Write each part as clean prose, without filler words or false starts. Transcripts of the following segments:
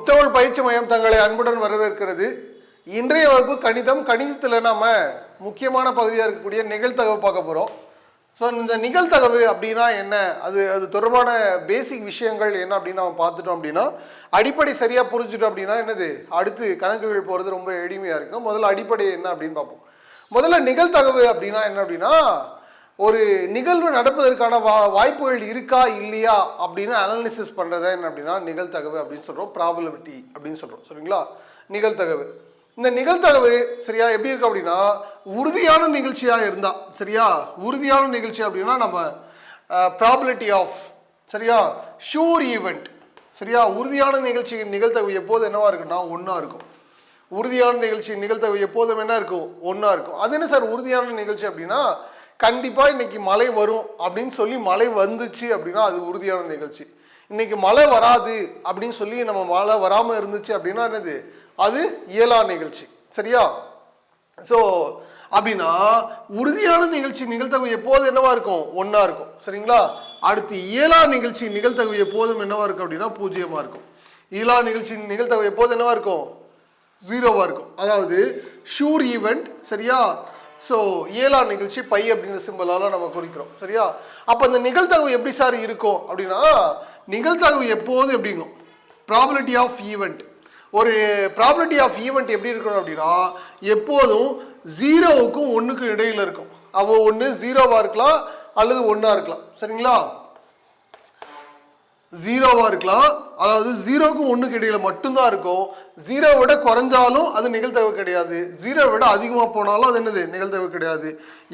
முத்தமிழ் பயிற்சி மையம் தங்களை அன்புடன் வரவேற்கிறது. இன்றைய வகுப்பு கணிதம். கணிதத்தில் நம்ம முக்கியமான பகுதியாக இருக்கக்கூடிய நிகழ்தகவு பார்க்க போகிறோம். ஸோ இந்த நிகழ்தகவு அப்படின்னா என்ன, அது தொடர்பான பேசிக் விஷயங்கள் என்ன அப்படின்னு நம்ம பார்த்துட்டோம் அப்படின்னா, அடிப்படை சரியாக புரிஞ்சுட்டோம் அப்படின்னா என்னது அடுத்து கணக்குகள் போகிறது ரொம்ப எளிமையாக இருக்கும். முதல்ல அடிப்படை என்ன அப்படின்னு பார்ப்போம். முதல்ல நிகழ்தகவு அப்படின்னா என்ன அப்படின்னா, ஒரு நிகழ்வு நடப்பதற்கான வாய்ப்புகள் இருக்கா இல்லையா அப்படின்னு அனாலிசிஸ் பண்ணுறதா என்ன அப்படின்னா நிகழ்தகவு அப்படின்னு சொல்கிறோம். ப்ராபபிலிட்டி அப்படின்னு சொல்கிறோம். சரிங்களா? நிகழ்தகவு. இந்த நிகழ்தகவு சரியா எப்படி இருக்கு அப்படின்னா, உறுதியான நிகழ்ச்சியாக இருந்தால் சரியா, உறுதியான நிகழ்ச்சி அப்படின்னா நம்ம ப்ராபபிலிட்டி ஆஃப் சரியா ஷூர் ஈவெண்ட் சரியா, உறுதியான நிகழ்ச்சி நிகழ்தகவு எப்போது என்னவா இருக்குன்னா ஒன்றா இருக்கும். உறுதியான நிகழ்ச்சி நிகழ்தகவு எப்போதும் என்ன இருக்கும், ஒன்றா இருக்கும். அது என்ன சார் உறுதியான நிகழ்ச்சி அப்படின்னா, கண்டிப்பாக இன்னைக்கு மழை வரும் அப்படின்னு சொல்லி மழை வந்துச்சு அப்படின்னா அது உறுதியான நிகழ்ச்சி. இன்னைக்கு மழை வராது அப்படின்னு சொல்லி நம்ம மழை வராமல் இருந்துச்சு அப்படின்னா என்னது, அது இயலா நிகழ்ச்சி. சரியா? ஸோ அப்படின்னா உறுதியான நிகழ்ச்சி நிகழ்தகவு எப்போதும் என்னவா இருக்கும், ஒன்றா இருக்கும். சரிங்களா? அடுத்து இயலா நிகழ்ச்சி நிகழ்தகவு எப்போதும் என்னவா இருக்கும் அப்படின்னா பூஜ்ஜியமாக இருக்கும். இயலா நிகழ்ச்சி நிகழ்தகவு எப்போதும் என்னவா இருக்கும், ஜீரோவாக இருக்கும். அதாவது ஷூர் ஈவெண்ட் சரியா. ஸோ இயலா நிகழ்ச்சி பை அப்படிங்கிற சிம்பிளால நம்ம குறிக்கிறோம். சரியா? அப்போ இந்த நிகழ்தகவு எப்படி சார் இருக்கும் அப்படின்னா, நிகழ்தகவு எப்போதும் எப்படிங்கும் ப்ராபபிலிட்டி ஆஃப் ஈவெண்ட். ஒரு ப்ராபபிலிட்டி ஆஃப் ஈவெண்ட் எப்படி இருக்கணும் அப்படின்னா, எப்போதும் ஜீரோவுக்கும் ஒன்றுக்கும் இடையில இருக்கும். அப்போ ஒன்று ஜீரோவாக இருக்கலாம் அல்லது ஒன்றா இருக்கலாம். சரிங்களா? ஜீரோவாக இருக்கலாம், அதாவது ஜீரோவுக்கும் ஒன்றுக்கு இடையில மட்டும்தான் இருக்கும். ஜீரோவை விட குறைஞ்சாலும் அது நிகழ்தகவு கிடையாது, ஜீரோவை விட அதிகமாக போனாலும் அது என்னது நிகழ்தகவு கிடையாது.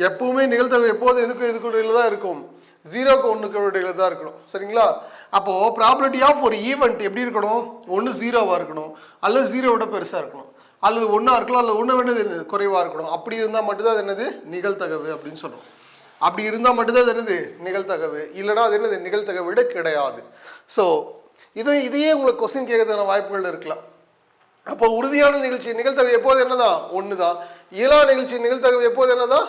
எப்பவுமே நிகழ்தகவு எப்போதும் எதுக்கு இடையில தான் இருக்கும், ஜீரோவுக்கு ஒன்றுக்கு இடையில தான் இருக்கணும். சரிங்களா? அப்போது ப்ராபபிலிட்டி ஆஃப் ஒரு ஈவெண்ட் எப்படி இருக்கணும், ஒன்று ஜீரோவாக இருக்கணும் அல்லது ஜீரோவோட பெருசாக இருக்கணும், அல்லது ஒன்றா இருக்கலாம் அல்லது ஒன்று வேண்டது குறைவாக இருக்கணும். அப்படி இருந்தால் மட்டும்தான் அது என்னது நிகழ்தகவு அப்படின்னு சொல்கிறோம். அப்படி இருந்தால் மட்டும்தான் அது என்னது நிகழ்தகவு, இல்லைனா அது என்னது நிகழ்தகவு விட கிடையாது. ஸோ இதையே உங்களுக்கு கொஸ்டின் கேட்கறதுக்கான வாய்ப்புகள் இருக்கலாம். அப்போ உறுதியான நிகழ்ச்சி நிகழ்தகவு எப்போது என்னதான் ஒன்று தான். இயலா நிகழ்ச்சி நிகழ்தகவு எப்போது என்னதான்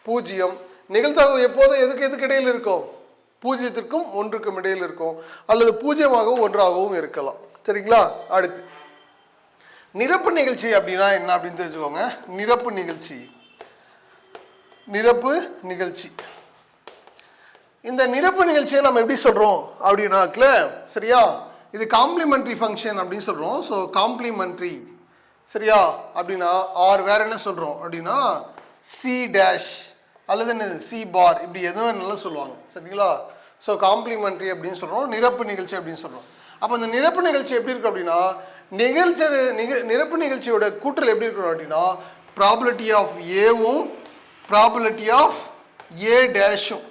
பூஜ்ஜியம். நிகழ்தகவு எப்போதும் எதுக்கு இடையில் இருக்கும், பூஜ்ஜியத்திற்கும் ஒன்றுக்கும் இடையில் இருக்கும், அல்லது பூஜ்ஜியமாகவும் ஒன்றாகவும் இருக்கலாம். சரிங்களா? அடுத்து நிரப்பு நிகழ்ச்சி அப்படின்னா என்ன அப்படின்னு தெரிஞ்சுக்கோங்க. நிரப்பு நிகழ்ச்சி இந்த நிரப்பு நிகழ்ச்சியை நம்ம எப்படி சொல்றோம் அப்படின்னாக்கல சரியா, இது காம்ப்ளிமெண்ட்ரி ஃபங்க்ஷன் அப்படின்னு சொல்றோம். ஸோ காம்ப்ளிமெண்ட்ரி சரியா அப்படின்னா ஆர் வேற என்ன சொல்றோம் அப்படின்னா சி டேஷ் அல்லது என்ன சி பார், இப்படி எதுவும் நல்லா சொல்லுவாங்க. சரிங்களா? ஸோ காம்ப்ளிமெண்ட்ரி அப்படின்னு சொல்றோம், நிரப்பு நிகழ்ச்சி அப்படின்னு சொல்றோம். அப்போ இந்த நிரப்பு நிகழ்ச்சி எப்படி இருக்கு அப்படின்னா, நிரப்பு நிகழ்ச்சியோட கூட்டல் எப்படி இருக்கணும் அப்படின்னா, ப்ராபபிலிட்டி ஆஃப் ஏவும் ப்ராபபிலிட்டி ஆஃப் ஏ டேஷும்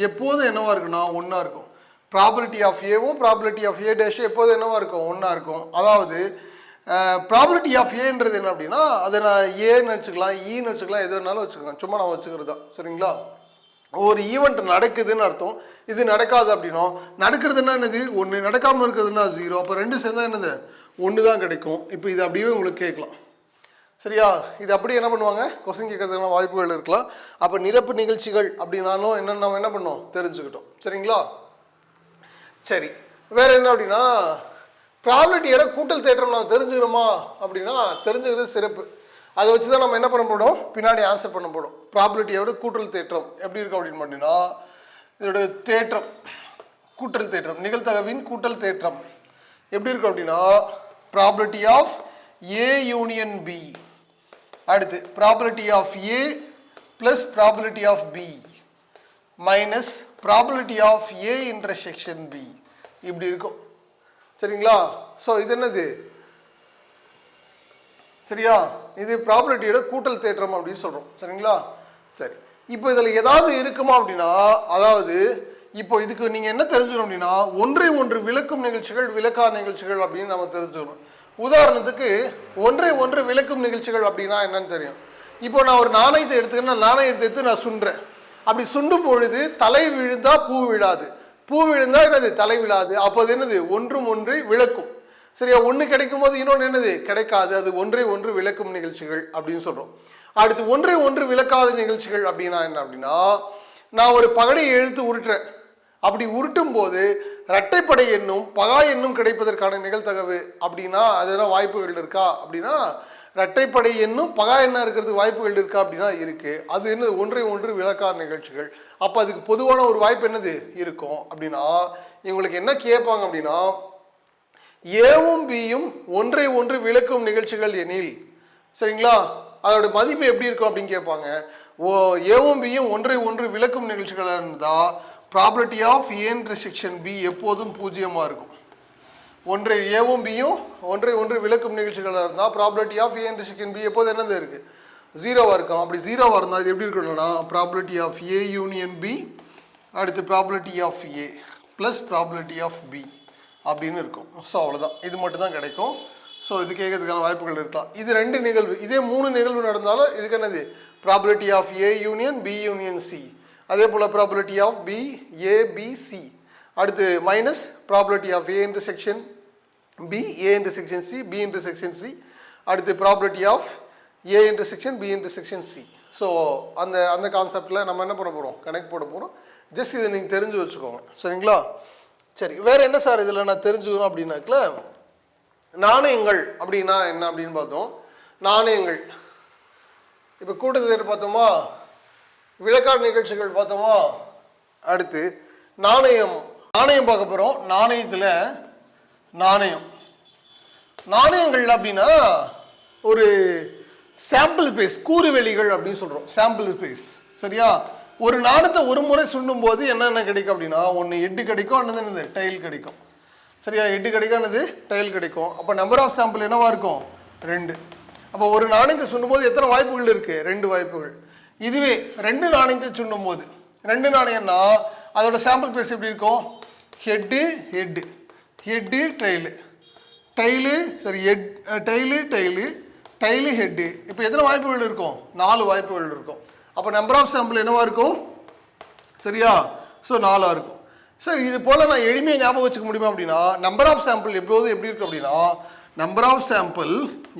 எப்போதும் என்னவா இருக்குன்னா ஒன்றா இருக்கும். ப்ராபபிலிட்டி ஆஃப் ஏவும் ப்ராபபிலிட்டி ஆஃப் ஏ டேஷும் எப்போதும் என்னவா இருக்கும், ஒன்றா இருக்கும். அதாவது ப்ராபபிலிட்டி ஆஃப் ஏன்றது என்ன அப்படின்னா, அதை நான் ஏன்னு வச்சுக்கலாம், ஈன்னு வச்சுக்கலாம், எது வேணாலும் வச்சுக்கலாம், சும்மா நான் வச்சுக்கிறது தான். சரிங்களா? ஒரு ஈவெண்ட் நடக்குதுன்னு அர்த்தம், இது நடக்காது அப்படின்னா, நடக்கிறதுனா என்னது ஒன்று, நடக்காமல் இருக்கிறதுனா ஜீரோ. அப்போ ரெண்டு சேர்ந்தா என்னது ஒன்று தான் கிடைக்கும். இப்போ இது அப்படியே உங்களுக்கு கேட்கலாம். சரியா? இது அப்படி என்ன பண்ணுவாங்க, கொஸ்டின் கேட்கறதுக்கான வாய்ப்புகள் இருக்கலாம். அப்போ நிரப்பு நிகழ்ச்சிகள் அப்படின்னாலும் என்னென்ன நம்ம என்ன பண்ணோம் தெரிஞ்சுக்கிட்டோம். சரிங்களா? சரி, வேற என்ன அப்படின்னா, ப்ராபபிலிட்டியோட கூட்டல் தேற்றம் நம்ம தெரிஞ்சுக்கணுமா அப்படின்னா தெரிஞ்சுக்கிறது சிறப்பு. அதை வச்சு தான் நம்ம என்ன பண்ண போறோம், பின்னாடி ஆன்சர் பண்ண போறோம். ப்ராபபிலிட்டியோட கூட்டல் தேற்றம் எப்படி இருக்கு அப்படின்னு பார்த்தீங்கன்னா, இதோட தேற்றம் கூட்டல் தேற்றம் நிகழ்தகவின் கூட்டல் தேற்றம் எப்படி இருக்கு அப்படின்னா, probability of A union B, அடுத்து probability of A plus probability of B minus probability of A intersection B, இப்படி இருக்கும். சரிங்களா? ஸோ இது என்னது சரியா, இது ப்ராபபிலிட்டியோட கூட்டல் தேற்றம் அப்படின்னு சொல்றோம். சரிங்களா? சரி, இப்போ இதில் ஏதாவது இருக்குமா அப்படின்னா, அதாவது இப்போ இதுக்கு நீங்கள் என்ன தெரிஞ்சுக்கணும் அப்படின்னா, ஒன்றை ஒன்று விளக்கும் நிகழ்ச்சிகள் விளக்கா நிகழ்ச்சிகள் அப்படின்னு நம்ம தெரிஞ்சுக்கணும். உதாரணத்துக்கு ஒன்றை ஒன்று விளக்கும் நிகழ்ச்சிகள் அப்படின்னா என்னன்னு தெரியும். இப்போ நான் ஒரு நாணயத்தை எடுத்துக்கிறேன்னா, நாணயத்தை எடுத்து நான் சுண்டுறேன். அப்படி சுண்டும் பொழுது தலை விழுந்தா பூ விழாது, பூ விழுந்தா என்னது தலை விழாது. அப்போ அது என்னது ஒன்றும் ஒன்றை விளக்கும். சரியா? ஒன்று கிடைக்கும் போது இன்னொன்று என்னது கிடைக்காது. அது ஒன்றை ஒன்று விளக்கும் நிகழ்ச்சிகள் அப்படின்னு சொல்றோம். அடுத்து ஒன்றை ஒன்று விளக்காத நிகழ்ச்சிகள் அப்படின்னா என்ன அப்படின்னா, நான் ஒரு பகடையை இழுத்து உருட்டுறேன், அப்படி உருட்டும் போது இரட்டைப்படை எண்ணும் பகா எண்ணும் கிடைப்பதற்கான நிகழ்தகவு அப்படின்னா அதெல்லாம் வாய்ப்புகள் இருக்கா அப்படின்னா இரட்டைப்படை எண்ணும் பகா எண்ணா இருக்கிறதுக்கு வாய்ப்புகள் இருக்கா அப்படின்னா இருக்கு. அது என்ன ஒன்றை ஒன்று விளக்காத நிகழ்ச்சிகள். அப்போ அதுக்கு பொதுவான ஒரு வாய்ப்பு என்னது இருக்கும் அப்படின்னா இவங்களுக்கு என்ன கேட்பாங்க அப்படின்னா ஏவும் பியும் ஒன்றை ஒன்று விளக்கும் நிகழ்ச்சிகள் எனில் சரிங்களா அதோட மதிப்பு எப்படி இருக்கும் அப்படின்னு கேட்பாங்க. ஏவும் பியும் ஒன்றை ஒன்று விளக்கும் நிகழ்ச்சிகள் இருந்தால் probability of A intersection B எப்போதும் பூஜ்ஜியமாக இருக்கும். ஒன்றை ஏவும் பியும் ஒன்றை ஒன்று விளக்கும் நிகழ்ச்சிகளாக இருந்தால் probability of A intersection B எப்போது என்னது இருக்குது ஜீரோவாக இருக்கும். அப்படி ஜீரோவாக இருந்தால் இது எப்படி இருக்கணும்னா probability of A union B அடுத்து probability of A plus probability of B அப்படின்னு இருக்கும். ஸோ அவ்வளோதான், இது மட்டும் தான் கிடைக்கும். ஸோ இது கேட்கறதுக்கான வாய்ப்புகள் இருக்கலாம். இது ரெண்டு நிகழ்வு, இதே 3 நிகழ்வு நடந்தாலும் இதுக்கு என்னது probability of A union B union C, அதே போல் probability of B A B C, அடுத்து minus probability of A intersection B A intersection C B intersection C, அடுத்து probability of A intersection B intersection C. So அந்த அந்த கான்செப்டில் நம்ம என்ன பண்ண போகிறோம் கனெக்ட் போட போகிறோம். ஜஸ்ட் இதை நீங்கள் தெரிஞ்சு வச்சுக்கோங்க சரிங்களா. சரி, வேறு என்ன சார் இதில் நான் தெரிஞ்சுக்கணும் அப்படின்னாக்கல நாணயங்கள் அப்படின்னா என்ன அப்படின்னு பார்த்தோம். நாணயங்கள் இப்போ கூட்டத்தொடர் பார்த்தோமா, விளக்காடு நிகழ்ச்சிகள் பார்த்தோமா, அடுத்து நாணயம் நாணயம் பார்க்க போகிறோம். நாணயத்தில் நாணயங்கள் அப்படின்னா ஒரு சாம்பிள் பேஸ் கூறுவெளிகள் அப்படின்னு சொல்கிறோம். சாம்பிள் பேஸ் சரியா. ஒரு நாணயத்தை ஒரு முறை சுண்ணும் போது என்னென்ன கிடைக்கும் அப்படின்னா ஒன்று எட்டு கிடைக்கும், அல்லது டைல் கிடைக்கும் சரியா. எட்டு கிடைக்கும் அல்லது டைல் கிடைக்கும். அப்போ நம்பர் ஆஃப் சாம்பிள் என்னவா இருக்கும் 2. அப்போ ஒரு நாணயத்தை சுண்ணும் போது எத்தனை வாய்ப்புகள் இருக்குது 2 வாய்ப்புகள். இதுவே 2 நாணயத்தை சுண்ணும் போது 2 நாணயம்னா அதோட சாம்பிள் பேஸ் எப்படி இருக்கும் head head head tile tile சரி டைலு டைலு டைலு ஹெட்டு. இப்போ எத்தனை வாய்ப்புகள் இருக்கும் 4 வாய்ப்புகள் இருக்கும். அப்போ நம்பர் ஆஃப் சாம்பிள் என்னவா இருக்கும் சரியா. ஸோ 4ஆக இருக்கும். சார் இது போல் நான் எளிமையாக ஞாபகம் வச்சுக்க முடியுமா அப்படின்னா நம்பர் ஆஃப் சாம்பிள் எப்போதும் எப்படி இருக்கும் அப்படின்னா நம்பர் ஆஃப் சாம்பிள்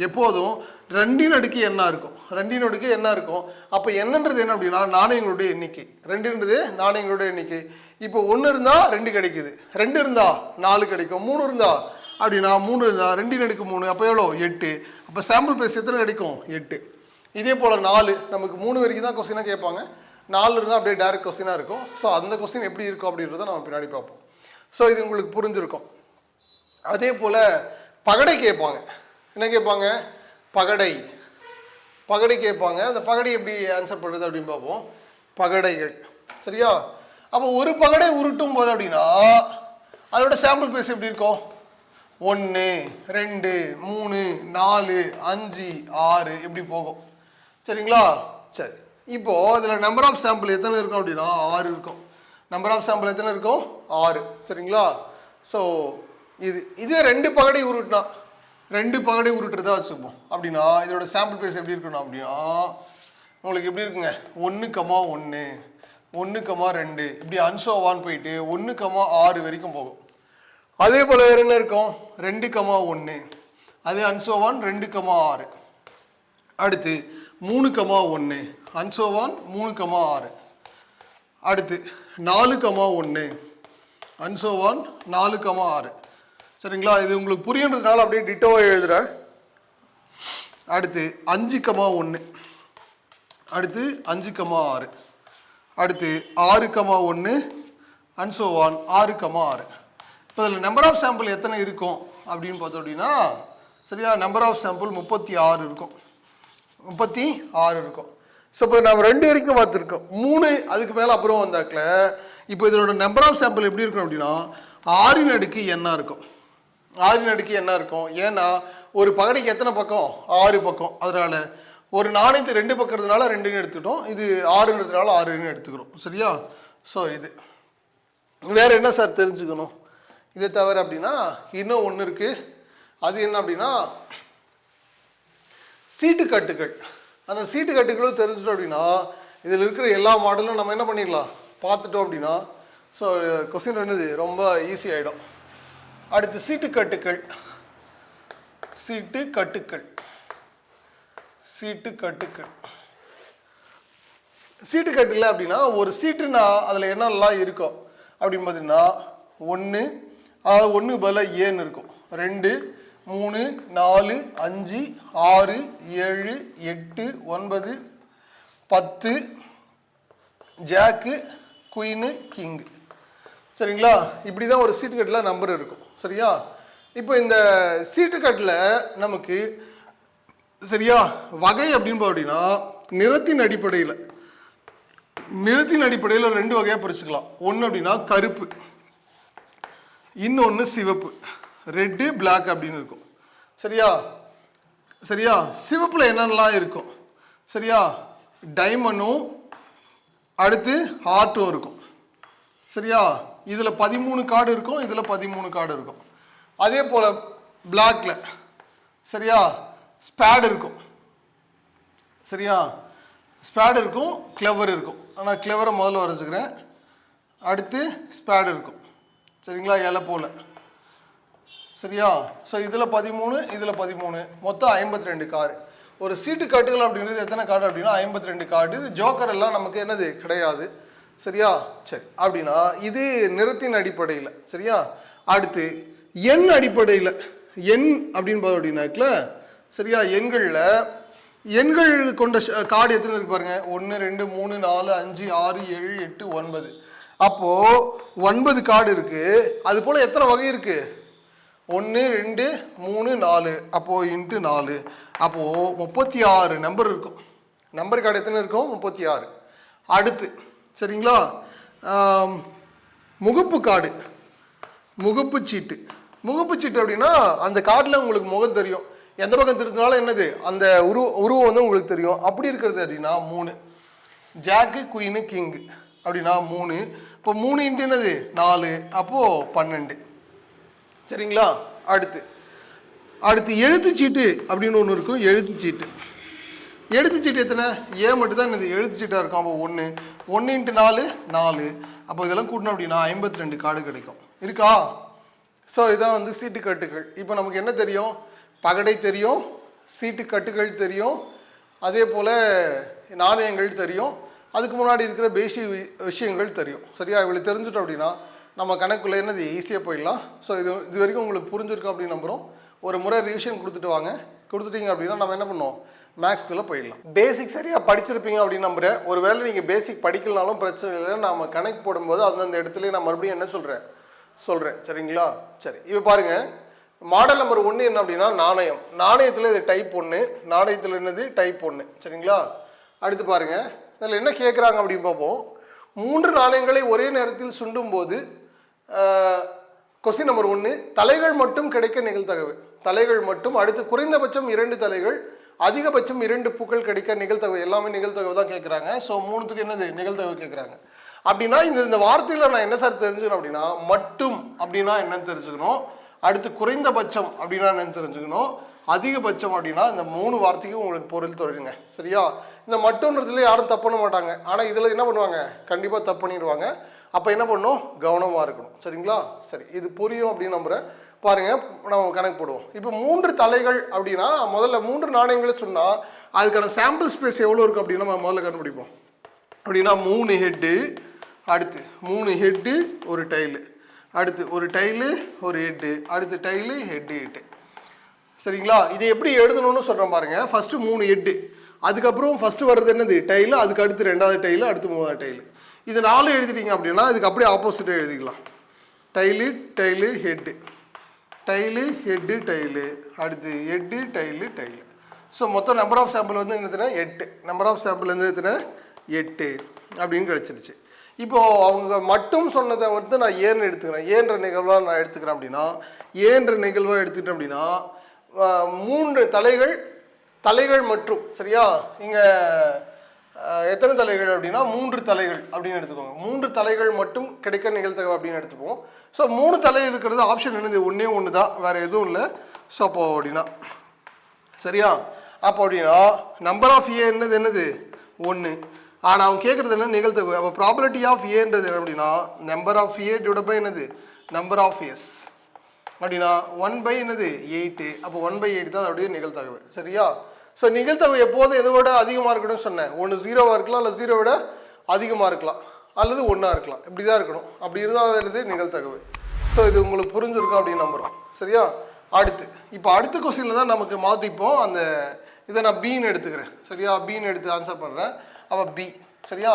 எப்போதும் 2 அடுக்கு என்ன இருக்கும் 2 அடுக்கு என்ன இருக்கும். அப்போ என்னன்றது என்ன அப்படின்னா நாணயங்களுடைய எண்ணிக்கை. 2ன்றது நாணயங்களுடைய எண்ணிக்கை. இப்போ 1 இருந்தால் 2 கிடைக்குது, 2 இருந்தால் 4 கிடைக்கும், 3 இருந்தால் அப்படின்னா 3 இருந்தால் 2 அடுக்கு 3 அப்போ எவ்வளோ 8. அப்போ சாம்பிள் பேஸ் எத்தனை கிடைக்கும் 8. இதே போல் 4 நமக்கு 3 வரைக்கும் தான் கொஸ்டினாக கேட்பாங்க. 4 இருந்தால் அப்படியே டைரக்ட் கொஸ்டினாக இருக்கும். ஸோ அந்த கொஸ்டின் எப்படி இருக்கும் அப்படின்றத நம்ம பின்னாடி பார்ப்போம். ஸோ இது உங்களுக்கு புரிஞ்சிருக்கும். அதே போல் பகடை கேட்பாங்க. என்ன கேட்பாங்க பகடை கேட்பாங்க. அந்த பகடை எப்படி ஆன்சர் பண்ணுறது அப்படின்னு பார்ப்போம். பகடைகள் சரியா. அப்போ ஒரு பகடை உருட்டும் போது அப்படின்னா அதோட சாம்பிள் பேஸ் எப்படி இருக்கும் 1 2 3 4 5 6 இப்படி போகும் சரிங்களா. சரி, இப்போது இதில் நம்பர் ஆஃப் சாம்பிள் எத்தனை இருக்கும் அப்படின்னா 6 இருக்கும். நம்பர் ஆஃப் சாம்பிள் எத்தனை இருக்கும் 6 சரிங்களா. ஸோ இதே 2 பகடை உருட்டினா 2 பகடை உருட்டுறதா வச்சுப்போம் அப்படின்னா இதோட சாம்பிள் பேஸ் எப்படி இருக்கணும் அப்படின்னா உங்களுக்கு எப்படி இருக்குங்க 1,1 1,2 இப்படி அன்சோவான்னு போயிட்டு 1,6 வரைக்கும் போகும். அதே போல் வேறு என்ன இருக்கும் 2,1 அதே அன்சோவான் 2,6 அடுத்து 3,1 அன்சோவான் 3,6 அடுத்து 4,1 அன்சோவான் 4,6 சரிங்களா. இது உங்களுக்கு புரியுன்றதுனால அப்படியே டிட்டோவாக எழுதுகிறேன். அடுத்து 5,1 அடுத்து 5,6 அடுத்து 6,1 அன்சோவான் 6,6. இப்போ இதில் நம்பர் ஆஃப் சாம்பிள் எத்தனை இருக்கும் அப்படின்னு பார்த்தோம் அப்படின்னா சரியா நம்பர் ஆஃப் சாம்பிள் 36 இருக்கும். 36 இருக்கும். ஸோ இப்போ நம்ம 2 வரைக்கும் பார்த்துருக்கோம். 3 அதுக்கு மேலே அப்புறம் வந்தாக்கல இப்போ இதோட நம்பர் ஆஃப் சாம்பிள் எப்படி இருக்கும் அப்படின்னா 6 அடுக்கு என்ன இருக்கும் 6 அடுக்கு என்ன இருக்கும். ஏன்னா ஒரு பகடைக்கு எத்தனை பக்கம் 6 பக்கம். அதனால் ஒரு நாணயத்தை 2 பக்கறதுனால 2ன்னு எடுத்துக்கிட்டோம். இது 6ன்றதுனால 6ன்னு எடுத்துக்கிறோம் சரியா. ஸோ இது வேறு என்ன சார் தெரிஞ்சுக்கணும் இதை தவிர அப்படின்னா இன்னும் ஒன்று இருக்குது. அது என்ன அப்படின்னா சீட்டுக்கட்டுகள். அந்த சீட்டுக்கட்டுகளும் தெரிஞ்சிட்டோம் அப்படின்னா இதில் இருக்கிற எல்லா மாடலும் நம்ம என்ன பண்ணிடலாம் பார்த்துட்டோம் அப்படின்னா ஸோ கொஸ்டின் என்னது ரொம்ப ஈஸி ஆகிடும். அடுத்து சீட்டுக்கட்டுகள் சீட்டுக்கட்டு இல்லை அப்படின்னா ஒரு சீட்டுனா அதில் என்னெல்லாம் இருக்கும் அப்படின்னு பார்த்தீங்கன்னா 1 அதாவது 1 பதிலாக ஏன்னு இருக்கும் 2 3 4 5 6 7 8 9 10 ஜாக்கு குயினு கிங்கு. சரிங்களா? இப்படி தான் ஒரு சீட்டு கட்டில் நம்பர் இருக்கும். சரியா? இப்போ இந்த சீட்டு கட்டில் நமக்கு சரியா வகை அப்படின்னு பார்த்தீங்கன்னா நிறத்தின் அடிப்படையில் ரெண்டு வகையாக பிரிச்சுக்கலாம். ஒன்று அப்படின்னா கருப்பு, இன்னொன்று சிவப்பு, ரெட்டு பிளாக் அப்படின்னு இருக்கும். சரியா சிவப்பில் என்னென்னலாம் இருக்கும்? சரியா டைமண்டும் அடுத்து ஹார்ட்டும் இருக்கும். சரியா இதில் 13 கார்டு இருக்கும், இதில் 13 கார்டு இருக்கும். அதே போல் பிளாக்ல சரியா ஸ்பேட் இருக்கும். சரியா ஸ்பேட் இருக்கும், கிளவர் இருக்கும். ஆனால் கிளவரை முதல்ல வரைஞ்சிக்கிறேன். அடுத்து ஸ்பேட் இருக்கும். சரிங்களா இலை போல். சரியா ஸோ இதில் 13 இதில் 13 மொத்தம் 52 கார்டு. ஒரு சீட்டு காட்டுகள் அப்படின்றது எத்தனை கார்டு அப்படின்னா 52 கார்டு. இது ஜோக்கர் எல்லாம் நமக்கு என்னது கிடையாது. சரியா சரி அப்படின்னா இது நிறத்தின் அடிப்படையில். சரியா அடுத்து எண் அடிப்படையில் எண் அப்படின்னு பார்த்தோம் அப்படின்னாக்கல சரியா எண்கள் கொண்ட கார்டு எத்தனை இருக்கு பாருங்க. 1 2 3 4 5 6 7 8 9. அப்போது 9 கார்டு இருக்குது. அது போல் எத்தனை வகை இருக்குது? 1 2 3 4 அப்போது இன்ட்டு 4 அப்போது 36 நம்பர் இருக்கும். நம்பர் கார்டு எத்தனை இருக்கும்? 36. அடுத்து சரிங்களா முகப்பு கார்டு, முகப்பு சீட்டு அப்படின்னா அந்த கார்டில் உங்களுக்கு முகம் தெரியும். எந்த பக்கம் திருத்தினாலும் என்னது அந்த உருவம் வந்து உங்களுக்கு தெரியும். அப்படி இருக்கிறது அப்படின்னா 3. ஜாக்கு குயினு கிங்கு அப்படின்னா 3. இப்போ 3 இன்ட்டு என்னது 4 அப்போது 12. சரிங்களா அடுத்து எழுத்துச்சீட்டு அப்படின்னு ஒன்று இருக்கும். எழுத்துச்சீட்டு எத்தனை? ஏ மட்டும் தான் என்னது எழுத்துச்சீட்டாக இருக்கும். அப்போ 1 இன்ட்டு 4 4. அப்போ இதெல்லாம் கூட்டணும் அப்படின்னா 52 கார்டு கிடைக்கும். இருக்கா? ஸோ இதான் வந்து சீட்டு கட்டுகள். இப்போ நமக்கு என்ன தெரியும்? பகடை தெரியும், சீட்டு கட்டுகள் தெரியும், அதே போல் நாணயங்கள் தெரியும், அதுக்கு முன்னாடி இருக்கிற பேசிக் விஷயங்கள் தெரியும். சரியா இவ்வளோ தெரிஞ்சுட்டோம் அப்படின்னா நம்ம கணக்குள்ளே என்னது ஈஸியாக போயிடலாம். ஸோ இது வரைக்கும் உங்களுக்கு புரிஞ்சிருக்கோம் அப்படின்னு நம்புகிறோம். ஒரு முறை ரிவிஷன் கொடுத்துட்டீங்க அப்படின்னா நம்ம என்ன பண்ணோம் மேக்ஸ்குள்ளே போயிடலாம். பேசிக் சரியாக படிச்சிருப்பீங்க அப்படின்னு நம்புகிறேன். ஒரு வேளை நீங்கள் பேசிக் படிக்கலனாலும் பிரச்சனை இல்லை. நம்ம கணக்கு போடும்போது அந்தந்த இடத்துல நான் மறுபடியும் என்ன சொல்கிறேன் சரிங்களா? சரி இப்போ பாருங்கள் மாடல் நம்பர் 1 என்ன அப்படின்னா நாணயத்தில் இது டைப் 1, நாணயத்தில் என்னது டைப் 1. சரிங்களா அடுத்து பாருங்கள் இதில் என்ன கேட்குறாங்க அப்படின்னு பார்ப்போம். 3 நாணயங்களை ஒரே நேரத்தில் சுண்டும் போது கொஸ்டின் நம்பர் 1 தலைகள் மட்டும் கிடைக்க நிகழ்தகவு. தலைகள் மட்டும். அடுத்து குறைந்தபட்சம் 2 தலைகள், அதிகபட்சம் 2 பூக்கள் கிடைக்க நிகழ்தகவு. எல்லாமே நிகழ்தகவு தான் கேட்குறாங்க. ஸோ 3த்துக்கு என்னது நிகழ்தகவு கேட்குறாங்க. அப்படின்னா இந்த வார்த்தையில் நான் என்ன சார் தெரிஞ்சுக்கணும் அப்படின்னா மட்டும் அப்படின்னா என்னன்னு தெரிஞ்சுக்கணும். அடுத்து குறைந்தபட்சம் அப்படின்னா என்னன்னு தெரிஞ்சுக்கணும். அதிகபட்சம் அப்படின்னா இந்த 3 வார்த்தைக்கும் உங்களுக்கு பொருள் தெரியுங்க. சரியா இந்த மட்டும்ன்றதுல யாரும் தப்பு பண்ண மாட்டாங்க. ஆனால் இதில் என்ன பண்ணுவாங்க? கண்டிப்பாக தப்பு பண்ணிடுவாங்க. அப்போ என்ன பண்ணணும்? கவனமாக இருக்கணும். சரிங்களா சரி இது புரியும் அப்படின்னு நம்புகிறேன். பாருங்கள் நம்ம கணக்கு போடுவோம். இப்போ 3 தலைகள் அப்படின்னா முதல்ல 3 நாணயங்களை சொன்னால் அதுக்கான சாம்பிள் ஸ்பேஸ் எவ்வளோ இருக்குது அப்படின்னு நம்ம முதல்ல கண்டுபிடிப்போம். அப்படின்னா 3 ஹெட்டு, அடுத்து 3 ஹெட்டு ஒரு டைலு, அடுத்து ஒரு டைலு ஒரு ஹெட்டு, அடுத்து டைலு ஹெட்டு. சரிங்களா இதை எப்படி எழுதணும்னு சொல்கிறேன் பாருங்கள். ஃபஸ்ட்டு 3 ஹெட்டு, அதுக்கப்புறம் ஃபஸ்ட்டு வர்றது என்னது டைலு, அதுக்கு அடுத்து 2வது டைலு, அடுத்து 3வது டைலு. இது 4 எழுதிட்டீங்க அப்படின்னா இதுக்கு அப்படியே ஆப்போசிட்டாக எழுதிக்கலாம். Tile head, tail head tile, அடுத்து ஹெட்டு டைலு. ஸோ மொத்தம் நம்பர் ஆஃப் சாம்பிள் வந்து என்னதுன்னா 8. நம்பர் ஆஃப் சாம்பிள் வந்து எத்தனை? 8 அப்படின்னு கிடச்சிருச்சு. இப்போது அவங்க மட்டும் சொன்னதை வந்து நான் ஏன்னு எடுத்துக்கிறேன். ஏன்ற நிகழ்வாக நான் எடுத்துக்கிறேன் அப்படின்னா ஏன்ற நிகழ்வாக எடுத்துக்கிட்டேன் அப்படின்னா 3 தலைகள் மற்றும். சரியா இங்கே எத்தனை தலைகள் அப்படின்னா 3 தலைகள் அப்படின்னு எடுத்துக்கோங்க. 3 தலைகள் மட்டும் கிடைக்க நிகழ்தகவு அப்படின்னு எடுத்துப்போம். ஸோ 3 தலை இருக்கிறது ஆப்ஷன் என்னது? ஒன்று தான், வேறு எதுவும் இல்லை. ஸோ அப்போ அப்படின்னா சரியா அப்போ அப்படின்னா நம்பர் ஆஃப் ஏ என்னது 1. ஆனால் அவங்க கேட்குறது என்ன? நிகழ்தகவு. அப்போ ப்ராபபிலிட்டி ஆஃப் ஏன்றது என்ன அப்படின்னா number of A divide by என்னது நம்பர் ஆஃப் எஸ் அப்படின்னா 1 என்னது 8. அப்போ 1/8 தான் அதோடைய நிகழ்தகவு. சரியா ஸோ நிகழ்தகவு எப்போதும் எதை விட அதிகமாக இருக்கணும்னு சொன்னேன். 1 0வாக இருக்கலாம், இல்லை 0 விட அதிகமாக இருக்கலாம். அல்லது ஒன்றா இருக்கலாம். இப்படி தான் இருக்கணும். அப்படி இருந்தால் அது நிகழ்தகவு. ஸோ இது உங்களுக்கு புரிஞ்சிருக்கும் அப்படின்னு நம்புகிறோம். சரியா? அடுத்து இப்போ அடுத்த கொஸ்டினில் தான் நமக்கு மாற்றிப்போம். அந்த இதை நான் பின்னு எடுத்துக்கிறேன். சரியா? பின்னு எடுத்து ஆன்சர் பண்ணுறேன். அவள் பி. சரியா?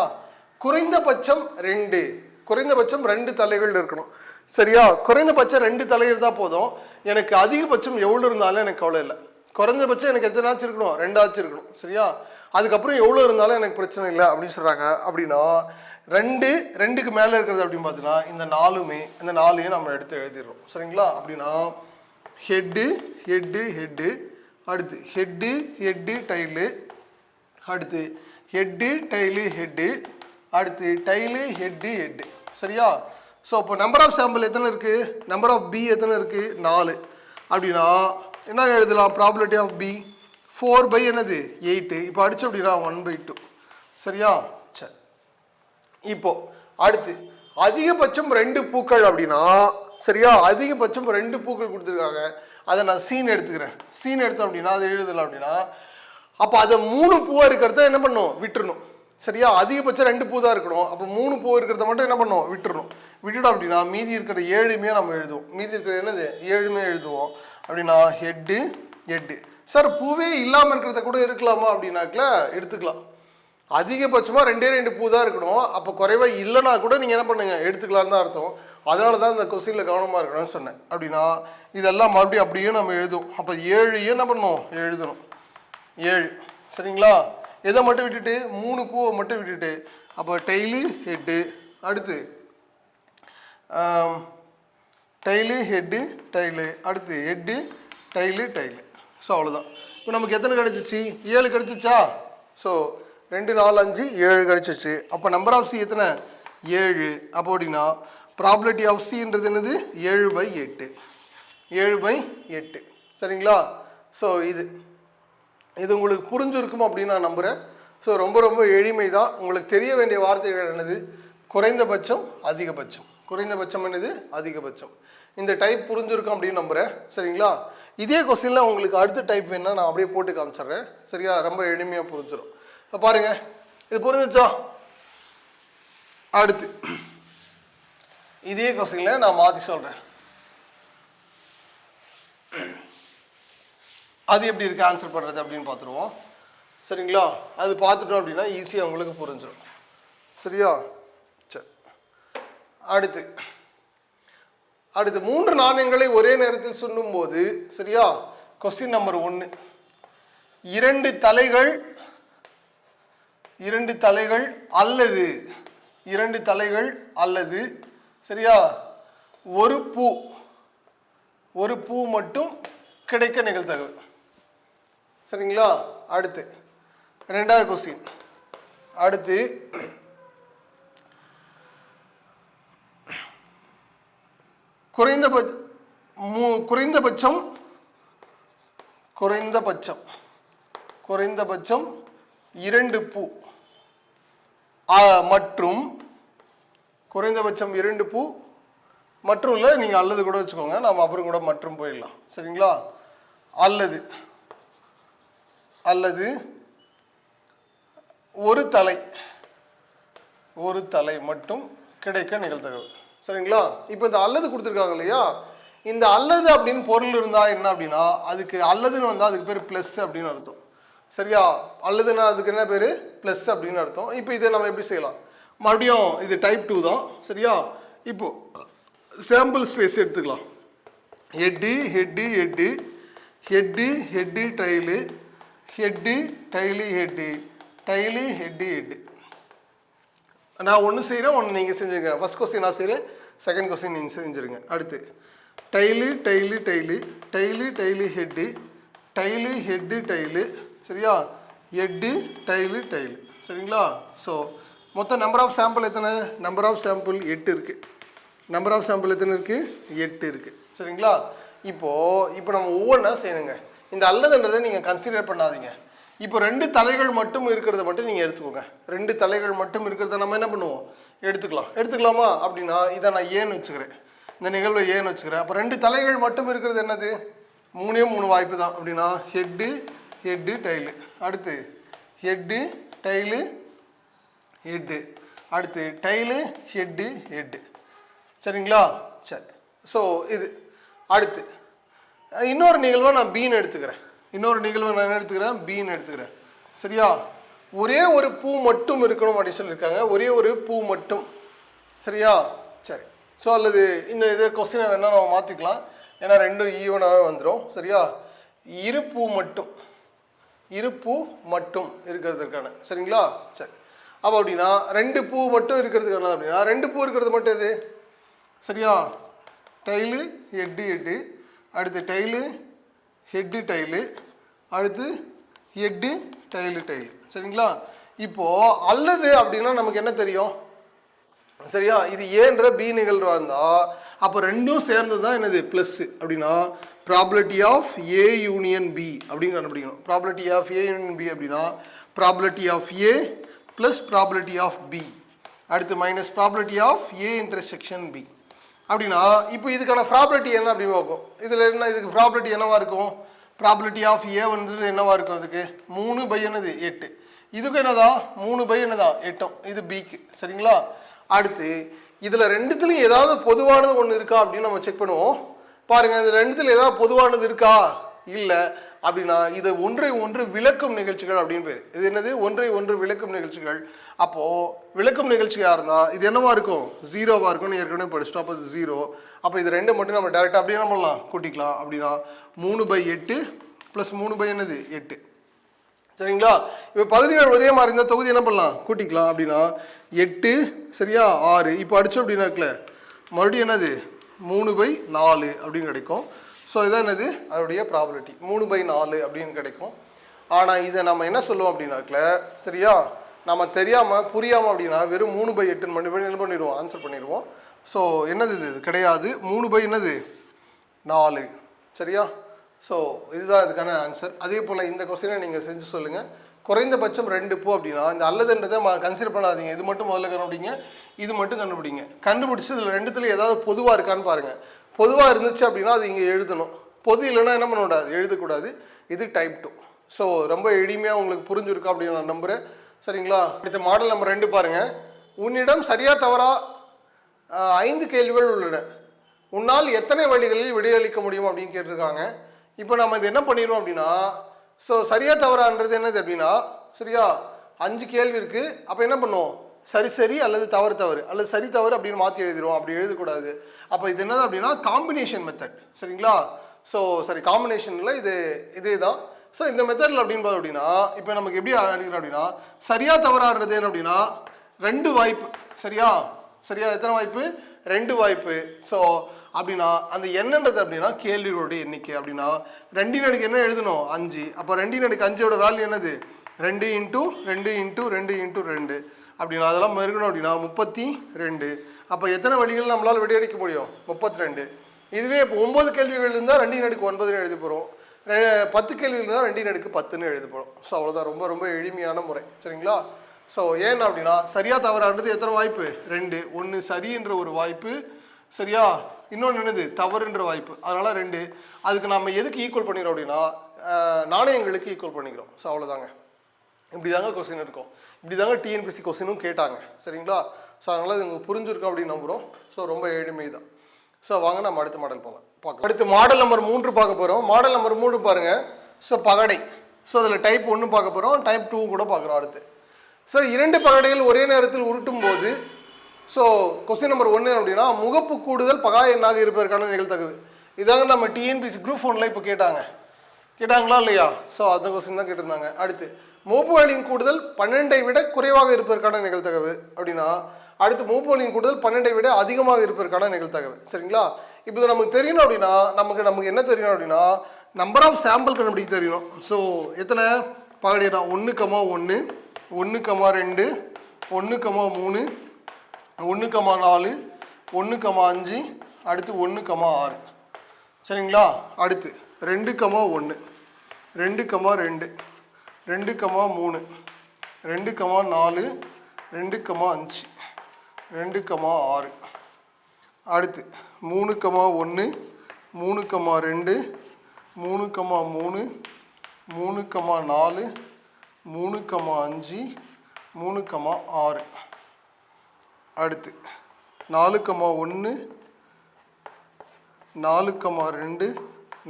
குறைந்தபட்சம் 2 தலைகள் இருக்கணும். சரியா? குறைந்தபட்சம் 2 தலைகள் தான் போதும். எனக்கு அதிகபட்சம் எவ்வளோ இருந்தாலும் எனக்கு கவலை இல்லை. குறைஞ்சபட்சம் எனக்கு எத்தனை ஆச்சு இருக்கணும்? 2 ஆச்சு இருக்கணும். சரியா? அதுக்கப்புறம் எவ்வளோ இருந்தாலும் எனக்கு பிரச்சனை இல்லை அப்படின்னு சொல்கிறாங்க. அப்படின்னா 2க்கு மேலே இருக்கிறது அப்படின்னு பார்த்தீங்கன்னா இந்த 4யும் நம்ம எடுத்து எழுதிடுறோம். சரிங்களா? அப்படின்னா ஹெட்டு, அடுத்து ஹெட்டு டைலு, அடுத்து ஹெட்டு டைலு ஹெட்டு, அடுத்து டைலு ஹெட்டு. சரியா? ஸோ இப்போ நம்பர் ஆஃப் சாம்பிள் எத்தனை இருக்குது? நம்பர் ஆஃப் பி எத்தனை இருக்குது? 4. அப்படின்னா என்ன எழுதலாம்? ப்ராபபிலிட்டி ஆஃப் பி 4 என்னது 8. இப்போ அடிச்சு அப்படின்னா 1/2. சரியா? சரி. இப்போ அடுத்து அதிகபட்சம் 2 பூக்கள் அப்படின்னா, சரியா, அதிகபட்சம் 2 பூக்கள் கொடுத்துருக்காங்க. அதை நான் சீன் எடுத்துக்கிறேன். சீன் எடுத்தோம் அப்படின்னா அதை எழுதலாம். அப்படின்னா அப்போ அதை 3 பூவாக இருக்கிறத என்ன பண்ணணும்? விட்டுறணும். சரியா? அதிகபட்சம் 2 பூ தான் இருக்கணும். அப்போ 3 பூ இருக்கிறத மட்டும் என்ன பண்ணணும்? விட்டுறணும். விட்டுட்டோம் அப்படின்னா மீதி இருக்கிற 7மே நம்ம எழுதுவோம். மீதி இருக்கிற என்னது 7மே எழுதுவோம். அப்படின்னா ஹெட்டு. சார் பூவே இல்லாமல் இருக்கிறத கூட இருக்கலாமா அப்படின்னாக்கல எடுத்துக்கலாம். அதிகபட்சமாக 2 பூ தான் இருக்கணும். அப்போ குறைவாக இல்லைனா கூட நீங்கள் என்ன பண்ணுங்க எடுத்துக்கலான்னு தான் அர்த்தம். அதனால தான் இந்த கொஸ்டினில் கவனமாக இருக்கணும்னு சொன்னேன். அப்படின்னா இதெல்லாம் மறுபடியும் அப்படியே நம்ம எழுதுவோம். அப்போ 7 என்ன பண்ணணும்? எழுதணும். 7. சரிங்களா? எதை மட்டும் விட்டுட்டு 3 பூவை மட்டும் விட்டுட்டு அப்போ டைலு ஹெட்டு, அடுத்து டைலு ஹெட்டு டைலு, அடுத்து ஹெட்டு டைலு. ஸோ அவ்வளோதான். இப்போ நமக்கு எத்தனை கிடச்சிச்சு? 7 கிடச்சிச்சா? ஸோ 2 4 5 7 கிடச்சிச்சு. அப்போ நம்பர் ஆஃப் சி எத்தனை? 7. அப்போ அப்படின்னா ப்ராபபிலிட்டி ஆஃப் சின்றது என்னது? 7/8. 7/8. சரிங்களா? ஸோ இது உங்களுக்கு புரிஞ்சிருக்கும் அப்படின்னு நான் நம்புகிறேன். ஸோ ரொம்ப எளிமை தான். உங்களுக்கு தெரிய வேண்டிய வார்த்தைகள் என்னது? குறைந்தபட்சம், அதிகபட்சம். குறைந்தபட்சம் என்னது? அதிகபட்சம். இந்த டைப் புரிஞ்சிருக்கும் அப்படின்னு நம்புகிறேன். சரிங்களா? இதே கொஸ்டினில் உங்களுக்கு அடுத்த டைப் வேணுன்னா நான் அப்படியே போட்டு காமிச்சிட்றேன். சரியா? ரொம்ப எளிமையாக புரிஞ்சிடும். இப்போ பாருங்கள், இது புரிஞ்சிச்சா? அடுத்து இதே கொஸ்டினில் நான் மாற்றி சொல்கிறேன். அது எப்படி இருக்குது ஆன்சர் பண்ணுறது அப்படின்னு பார்த்துருவோம். சரிங்களா? அது பார்த்துட்டோம் அப்படின்னா ஈஸியாக உங்களுக்கு புரிஞ்சிடும். சரியா? சரி. அடுத்து 3 நாணயங்களை ஒரே நேரத்தில் சுண்ணும்போது, சரியா, கொஸ்டின் நம்பர் 1, 2 தலைகள் அல்லது சரியா ஒரு பூ மட்டும் கிடைக்க நிகழ்தகவு. சரிங்களா? அடுத்து 2வது கொஸ்டின். அடுத்து குறைந்தபட்சம் 2 பூ மற்றும் குறைந்தபட்சம் 2 பூ மற்றும் இல்லை, நீங்கள் அல்லது கூட வச்சுக்கோங்க, நாம் அப்புறம் கூட மற்றும் போயிடலாம். சரிங்களா? அல்லது ஒரு தலை மட்டும் கிடைக்க நிகழ்தகவு. சரிங்களா? இப்போ இந்த அல்லது கொடுத்துருக்காங்க இல்லையா, இந்த அல்லது அப்படின்னு பொருள் இருந்தால் என்ன அப்படின்னா, அதுக்கு அல்லதுன்னு வந்தால் அதுக்கு பேர் ப்ளஸ் அப்படின்னு அர்த்தம். சரியா? அல்லதுன்னா அதுக்கு என்ன பேர்? ப்ளஸ் அப்படின்னு அர்த்தம். இப்போ இதை நம்ம எப்படி செய்யலாம்? மறுபடியும் இது டைப் 2 தான். சரியா? இப்போ சாம்பிள் ஸ்பேஸ் எடுத்துக்கலாம். Head tail, head tail head, tail head. நான் ஒன்று செய்கிறேன், ஒன்று நீங்கள் செஞ்சுருங்க. ஃபஸ்ட் கொஸ்டின் நான் செய்கிறேன், செகண்ட் கொஸ்டின் நீங்கள் செஞ்சுருங்க. அடுத்து tail head, tail head tail. சரியா? Head tail. சரிங்களா? ஸோ மொத்தம் நம்பர் ஆஃப் சாம்பிள் எத்தனை? நம்பர் ஆஃப் சாம்பிள் 8 இருக்குது. நம்பர் ஆஃப் சாம்பிள் எத்தனை இருக்குது? 8 இருக்குது. சரிங்களா? இப்போ நம்ம ஒவ்வொன்றா செய்யணுங்க. இந்த அல்லதுன்றதை நீங்கள் கன்சிடர் பண்ணாதீங்க. இப்போ 2 தலைகள் மட்டும் இருக்கிறத மட்டும் நீங்கள் எடுத்துக்கோங்க. 2 தலைகள் மட்டும் இருக்கிறத நம்ம என்ன பண்ணுவோம்? எடுத்துக்கலாமா? அப்படின்னா இதை நான் ஏன்னு வச்சுக்கிறேன். இந்த நிகழ்வை ஏன்னு வச்சுக்கிறேன். அப்போ 2 தலைகள் மட்டும் இருக்கிறது என்னது? 3 வாய்ப்பு தான். அப்படின்னா ஹெட்டு டைலு, அடுத்து ஹெட்டு டைலு ஹெட்டு, அடுத்து டைலு ஹெட்டு ஹெட்டு. சரிங்களா? சரி. ஸோ இது அடுத்து இன்னொரு நிகழ்வை நான் பீன்னு எடுத்துக்கிறேன். பீன்னு எடுத்துக்கிறேன். சரியா? ஒரே ஒரு பூ மட்டும் இருக்கணும் அப்படின்னு சொல்லியிருக்காங்க. ஒரே ஒரு பூ மட்டும். சரியா? சரி. ஸோ அல்லது இந்த இது கொஸ்டினை வேணால் நம்ம மாற்றிக்கலாம். ஏன்னா ரெண்டும் ஈவனாகவே வந்துடும். சரியா? இரு பூ மட்டும் இருக்கிறதுக்கான. சரிங்களா? சரி. அப்போ அப்படின்னா 2 பூ மட்டும் இருக்கிறதுக்கான அப்படின்னா 2 பூ இருக்கிறது மட்டும் எது? சரியா? டைலு ஹெட்டு ஹெட்டு, அடுத்து டைலு ஹெட்டு டைலு, அடுத்து ஹெட்டு டைலு டைலு. சரிங்களா? இப்போது அல்லது அப்படின்னா நமக்கு என்ன தெரியும்? சரியா? இது ஏன்ற பி நிகழ்வு இருந்தால் அப்போ ரெண்டும் சேர்ந்து தான் என்னது ப்ளஸ் அப்படின்னா probability of A union B அப்படின்னு கண்டுபிடிக்கணும். Probability of A union B அப்படின்னா probability of A plus probability of B, அடுத்து minus probability of A intersection B. அப்படின்னா இப்போ இதுக்கான ப்ராபபிலிட்டி என்ன அப்படின்னு பார்ப்போம். இதில் என்ன இதுக்கு ப்ராபபிலிட்டி என்னவா இருக்கும்? ப்ராபபிலிட்டி ஆஃப் ஏ வந்து என்னவா இருக்கும்? அதுக்கு 3 என்னது 8. இதுக்கு என்னதான் 3 என்னதான் 8. இது பிக்கு. சரிங்களா? அடுத்து இதில் ரெண்டுத்துலையும் ஏதாவது பொதுவானது ஒன்று இருக்கா அப்படின்னு நம்ம செக் பண்ணுவோம். பாருங்கள், இதில் ரெண்டுத்தில் ஏதாவது பொதுவானது இருக்கா? இல்லை அப்படின்னா இது ஒன்றை ஒன்று விளக்கும் நிகழ்ச்சிகள் அப்படின்னு பேர். இது என்னது? ஒன்றை ஒன்று விளக்கும் நிகழ்ச்சிகள். அப்போது விளக்கும் நிகழ்ச்சியாக இருந்தால் இது என்னவா இருக்கும்? 0வா இருக்கும்னு ஏற்கனவே படிச்சிட்டோம். அப்போ இது 0. அப்போ இது 2 மட்டும் நம்ம டேரெக்டாக அப்படியே என்ன பண்ணலாம்? கூட்டிக்கலாம். அப்படின்னா 3/8 ப்ளஸ் 3 என்னது 8. சரிங்களா? இப்போ பகுதிகள் ஒரே மாதிரி இருந்தால் தொகுதி என்ன பண்ணலாம்? கூட்டிக்கலாம். அப்படின்னா 8 சரியா 6. இப்போ அடித்தோம் அப்படின்னாக்கல மறுபடியும் என்னது 3/4 அப்படின்னு கிடைக்கும். ஸோ இதான் என்னது அதோடைய ப்ராபபிலிட்டி 3/4 அப்படின்னு கிடைக்கும். ஆனால் இதை நம்ம என்ன சொல்லுவோம் அப்படின்னாக்கல சரியா நம்ம தெரியாமல் புரியாமல் அப்படின்னா வெறும் 3/8 மட்டும் என்ன பண்ணிடுவோம்? ஆன்சர் பண்ணிடுவோம். ஸோ என்னது இது கிடையாது. 3 என்னது 4. சரியா? ஸோ இதுதான் இதுக்கான ஆன்சர். அதே போல் இந்த கொஸ்டினை நீங்கள் செஞ்சு சொல்லுங்கள். குறைந்தபட்சம் 2 பூ அப்படின்னா இந்த அல்லதுன்றதை கன்சிடர் பண்ணாதீங்க. இது மட்டும் முதல்ல கண்டுபிடிங்க, இது மட்டும் கண்டுபிடிங்க. கண்டுபிடிச்சி இதில் ரெண்டுத்துல ஏதாவது பொதுவாக இருக்கான்னு பாருங்கள். பொதுவாக இருந்துச்சு அப்படின்னா அது இங்கே எழுதணும். பொது இல்லைன்னா என்ன பண்ணக்கூடாது? எழுதக்கூடாது. இது டைப் 2. ஸோ ரொம்ப எளிமையாக உங்களுக்கு புரிஞ்சுருக்கா அப்படின்னு நான் நம்புகிறேன். சரிங்களா? அடுத்த மாடல் நம்பர் 2 பாருங்கள். உன்னிடம் சரியா தவறா 5 கேள்விகள் உள்ளன. உன்னால் எத்தனை வழிகளில் விடையளிக்க முடியும் அப்படின்னு கேட்டிருக்காங்க. இப்போ நம்ம இது என்ன பண்ணிடுவோம் அப்படின்னா ஸோ சரியா தவறான்றது என்னது அப்படின்னா சரியா 5 கேள்வி இருக்குது. அப்போ என்ன பண்ணுவோம்? சரி அல்லது தவறு அல்லது சரி தவறு அப்படின்னு மாற்றி எழுதிடுவோம். அப்படி எழுதக்கூடாது. அப்போ இது என்னது அப்படின்னா காம்பினேஷன் மெத்தட். சரிங்களா? ஸோ சரி காம்பினேஷனில் இதே தான். ஸோ இந்த மெத்தடில் அப்படின்னு பார்த்தோம் அப்படின்னா இப்போ நமக்கு எப்படி அடிக்கிறோம் அப்படின்னா சரியா தவறாகிறது என்ன அப்படின்னா 2 வாய்ப்பு. சரியா? எத்தனை வாய்ப்பு? 2 வாய்ப்பு. ஸோ அப்படின்னா அந்த என்னன்றது அப்படின்னா கேள்விகளுடைய எண்ணிக்கை. அப்படின்னா 2 அடுக்கு என்ன எழுதணும்? 5. அப்போ 2 அடுக்கு 5ஓட வேல்யூ என்னது? 2 × 2 அப்படின்னா அதெல்லாம் இருக்கணும் அப்படின்னா 32. அப்போ எத்தனை வழிகள் நம்மளால் விடையடிக்க முடியும்? 32. இதுவே இப்போ 9 கேள்விகள் இருந்தால் 2 அடுக்கு 9 எழுதி போகிறோம். 10 கேள்விகள் இருந்தால் 2 அடுக்கு 10 எழுதி போகிறோம். ஸோ அவ்வளோதான். ரொம்ப ரொம்ப எளிமையான முறை. சரிங்களா? ஸோ ஏன் அப்படின்னா சரியா தவறானது எத்தனை வாய்ப்பு? 2. ஒன்று சரின்ற ஒரு வாய்ப்பு. சரியா? இன்னொன்று என்னது? தவறுன்ற வாய்ப்பு. அதனால் 2. அதுக்கு நம்ம எதுக்கு ஈக்குவல் பண்ணிக்கிறோம் அப்படின்னா நாணயங்களுக்கு ஈக்குவல் பண்ணிக்கிறோம். ஸோ அவ்வளோதாங்க. இப்படி தாங்க கொஸ்டின் இருக்கும். இப்படி தாங்க டிஎன்பிஎஸ்சி கொஸ்டினும் கேட்டாங்க. சரிங்களா? ஸோ அதனால் இது உங்களுக்கு புரிஞ்சிருக்கோம் அப்படின்னு நம்புகிறோம். ஸோ ரொம்ப எளிமை தான். ஸோ வாங்க நம்ம அடுத்த மாடல் பார்க்கலாம். அடுத்து மாடல் நம்பர் 3 பார்க்க போகிறோம். மாடல் நம்பர் 3 பாருங்கள். ஸோ பகடை. ஸோ அதில் டைப் 1 பார்க்க போகிறோம், டைப் 2 கூட பார்க்குறோம் அடுத்து. ஸோ 2 பகடைகள் ஒரே நேரத்தில் உருட்டும் போது ஸோ கொஸ்டின் நம்பர் 1 அப்படின்னா முகப்பு கூடுதல் பகா எண்ணாக இருப்பதற்கான நிகழ்தகவு. இதாங்க நம்ம டிஎன்பிஎஸ்சி குரூப் 1ல இப்போ கேட்டாங்களா இல்லையா? ஸோ அந்த கொஸ்டின் தான் கேட்டிருந்தாங்க. அடுத்து மூப்புகளின் கூடுதல் 12ஐ விட குறைவாக இருப்பதற்கான நிகழ்தகவு அப்படின்னா அடுத்து மூப்புகளின் கூடுதல் 12ஐ விட அதிகமாக இருப்பதற்கான நிகழ்தகவு. சரிங்களா? இப்போ நமக்கு தெரியணும் அப்படின்னா நமக்கு என்ன தெரியணும் அப்படின்னா நம்பர் ஆஃப் சாம்பிள் கண்டுபிடிக்க தெரியணும். ஸோ எத்தனை பகடைனா 1,1 1,2 1,3 1,4 1,5 அடுத்து 1,6. சரிங்களா? அடுத்து 2,1 2,2 2,3 2,4 2,5 2,6 அடுத்து 3,1 3,2 3,3 3,4 3,5 3,6 அடுத்து 4,1 4,2 4,3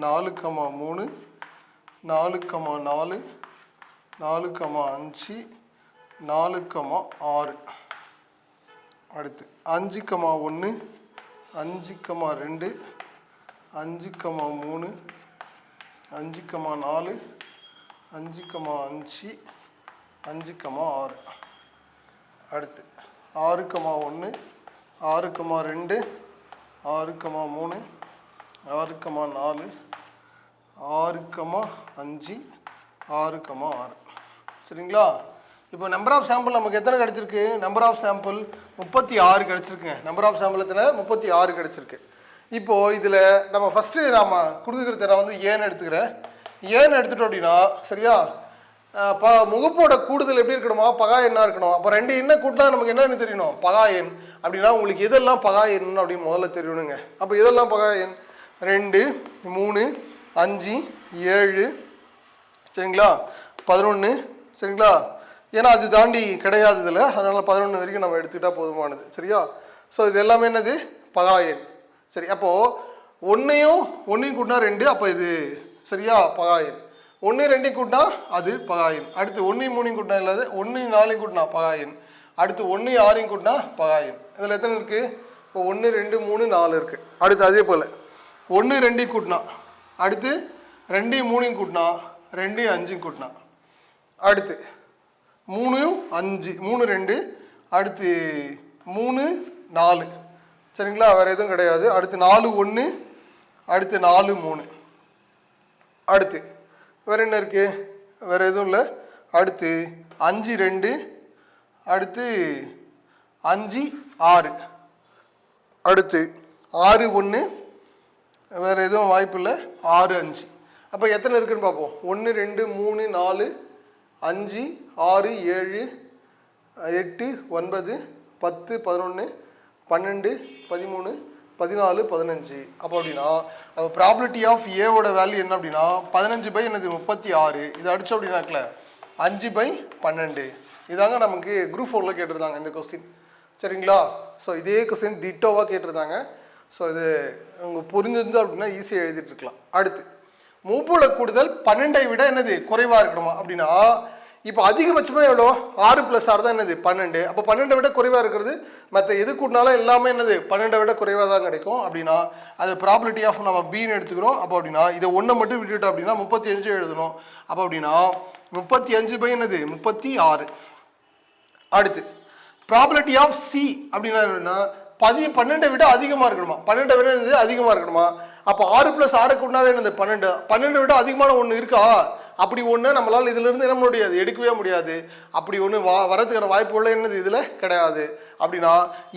4,4 4,5 4,6 அடுத்து 5,1 5,2 5,3 5,4 5,5 5,6 அடுத்து 6,1 6,2 6,3 6,4 6,5 6,6 சரிங்களா? இப்போ நம்பர் ஆஃப் சாம்பிள் நமக்கு எத்தனை கிடச்சிருக்கு? நம்பர் ஆஃப் சாம்பிள் 36 கிடச்சிருக்குங்க. நம்பர் ஆஃப் சாம்பிள் எத்தனை? 36 கிடச்சிருக்கு. இப்போது இதில் நம்ம ஃபஸ்ட்டு நாம் கொடுத்துக்கிறத நான் வந்து ஏன்னு எடுத்துக்கிறேன். ஏன்னு எடுத்துட்டோம் அப்படின்னா சரியா, முகப்போட கூடுதல் எப்படி இருக்கணுமா? பகா எண்ணாக இருக்கணும். அப்போ 2 எண்ணை கூட்டினா நமக்கு என்னன்னு தெரியணும்? பகா எண். அப்படின்னா உங்களுக்கு எதெல்லாம் பகா எண் அப்படின்னு முதல்ல தெரியணுங்க. அப்போ இதெல்லாம் பகா எண் 2 3 5 7 சரிங்களா, 11 சரிங்களா. ஏன்னா அது தாண்டி கிடையாது இதில், அதனால் 11 வரைக்கும் நம்ம எடுத்துக்கிட்டால் போதுமானது சரியா. ஸோ இது எல்லாமே என்னது? பகா எண். சரி, அப்போது 1 கூட்டினா 2, அப்போ இது சரியா பகா எண். 1 2 கூட்டினா அது பகா எண். அடுத்து 1 3 கூட்டினா இல்லாத 1 4 கூட்டினா பகா எண். அடுத்து 1 6 கூட்டினா பகா எண். இதில் எத்தனை இருக்குது? இப்போ 1 2 3 4 இருக்குது. அடுத்து அதே போல் 1 2 கூட்டினா, அடுத்து 2 3 கூட்டினா 2 5 கூட்டினா, அடுத்து 3 5 3 2, அடுத்து 3 4 சரிங்களா, வேறு எதுவும் கிடையாது. அடுத்து 4 1, அடுத்து 4 3, அடுத்து வேறு என்ன இருக்குது? வேறு எதுவும் இல்லை. அடுத்து 5 2, அடுத்து 5 6, அடுத்து 6 1, வேறு எதுவும் வாய்ப்பு இல்லை, 6 5. அப்போ எத்தனை இருக்குதுன்னு பார்ப்போம். 1 2 3 4 5 6 7 8 9 10 11 12 13 14 15. அப்போ அப்படின்னா அப்போ ப்ராபபிலிட்டி ஆஃப் ஏவோட வேல்யூ என்ன அப்படின்னா 15 பை என்னது 36. இதை அடித்தோம் அப்படின்னாக்கல 5/12. இதாங்க நமக்கு குரூப் 4ல் கேட்டிருந்தாங்க இந்த கொஸ்டின் சரிங்களா. ஸோ இதே கொஸ்டின் டிட்டோவாக கேட்டிருந்தாங்க. ஸோ இது உங்களுக்கு புரிஞ்சிருந்து அப்படின்னா ஈஸியாக எழுதிட்டுருக்கலாம். அடுத்து மூப்போட கூடுதல் 12ஐ விட என்னது குறைவாக இருக்கணுமா அப்படின்னா, இப்போ அதிகபட்சமாக எவ்வளோ? 6 + 6 தான் என்னது 12. அப்போ 12 விட குறைவாக இருக்கிறது மற்ற எது கூட்டினாலும் எல்லாமே என்னது 12 விட குறைவாக தான் கிடைக்கும். அப்படின்னா அது ப்ராபபிலிட்டி ஆஃப் நம்ம பின்னு எடுத்துக்கிறோம். அப்போ அப்படின்னா இதை 1 மட்டும் விட்டுட்டோம் அப்படின்னா 35 எழுதணும். அப்போ அப்படின்னா 35 பை என்னது 36. அடுத்து ப்ராபபிலிட்டி ஆஃப் சி அப்படின்னா என்னன்னா 12 விட அதிகமாக இருக்கணுமா, 12 விட என்னது அதிகமாக இருக்கணுமா. அப்போ 6 + 6 கூட்டினாவே என்னது 12. 12 விட அதிகமான ஒன்று இருக்கா? அப்படி ஒன்று நம்மளால் இதிலிருந்து என்ன முடியாது, எடுக்கவே முடியாது. அப்படி ஒன்று வரதுக்கான வாய்ப்புள்ள என்னது இதில் கிடையாது. அப்படின்னா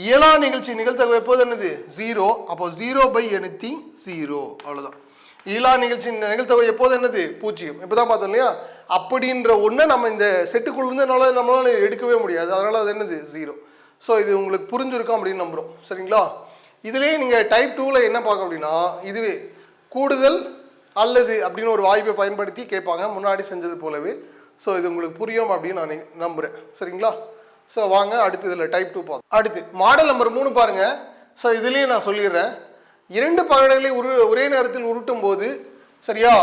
இயலா நிகழ்ச்சி நிகழ்த்தகவு எப்போது என்னது 0. அப்போ 0/anything 0 அவ்வளோதான். இயலா நிகழ்ச்சி நிகழ்த்தகவு எப்போது என்னது 0. இப்போ தான் பார்த்தோம் இல்லையா. அப்படின்ற ஒன்று நம்ம இந்த செட்டுக்குள்ளேருந்து நம்மளால எடுக்கவே முடியாது. அதனால் அது என்னது 0. ஸோ இது உங்களுக்கு புரிஞ்சிருக்கும் அப்படின்னு நம்புகிறோம் சரிங்களா. இதுலேயே நீங்கள் டைப் 2ல் என்ன பார்க்க அப்படின்னா இதுவே கூடுதல் அல்லது அப்படின்னு ஒரு வாய்ப்பை பயன்படுத்தி கேட்பாங்க முன்னாடி செஞ்சது போலவே. ஸோ இது உங்களுக்கு புரியும் அப்படின்னு நான் நம்புகிறேன் சரிங்களா. ஸோ வாங்க அடுத்து இதில் டைப் 2 பார்ப்போம். அடுத்து மாடல் நம்பர் 3 பாருங்கள். ஸோ இதுலேயே நான் சொல்லிடுறேன். 2 பகடைகளை ஒரே நேரத்தில் உருட்டும் போது சரியா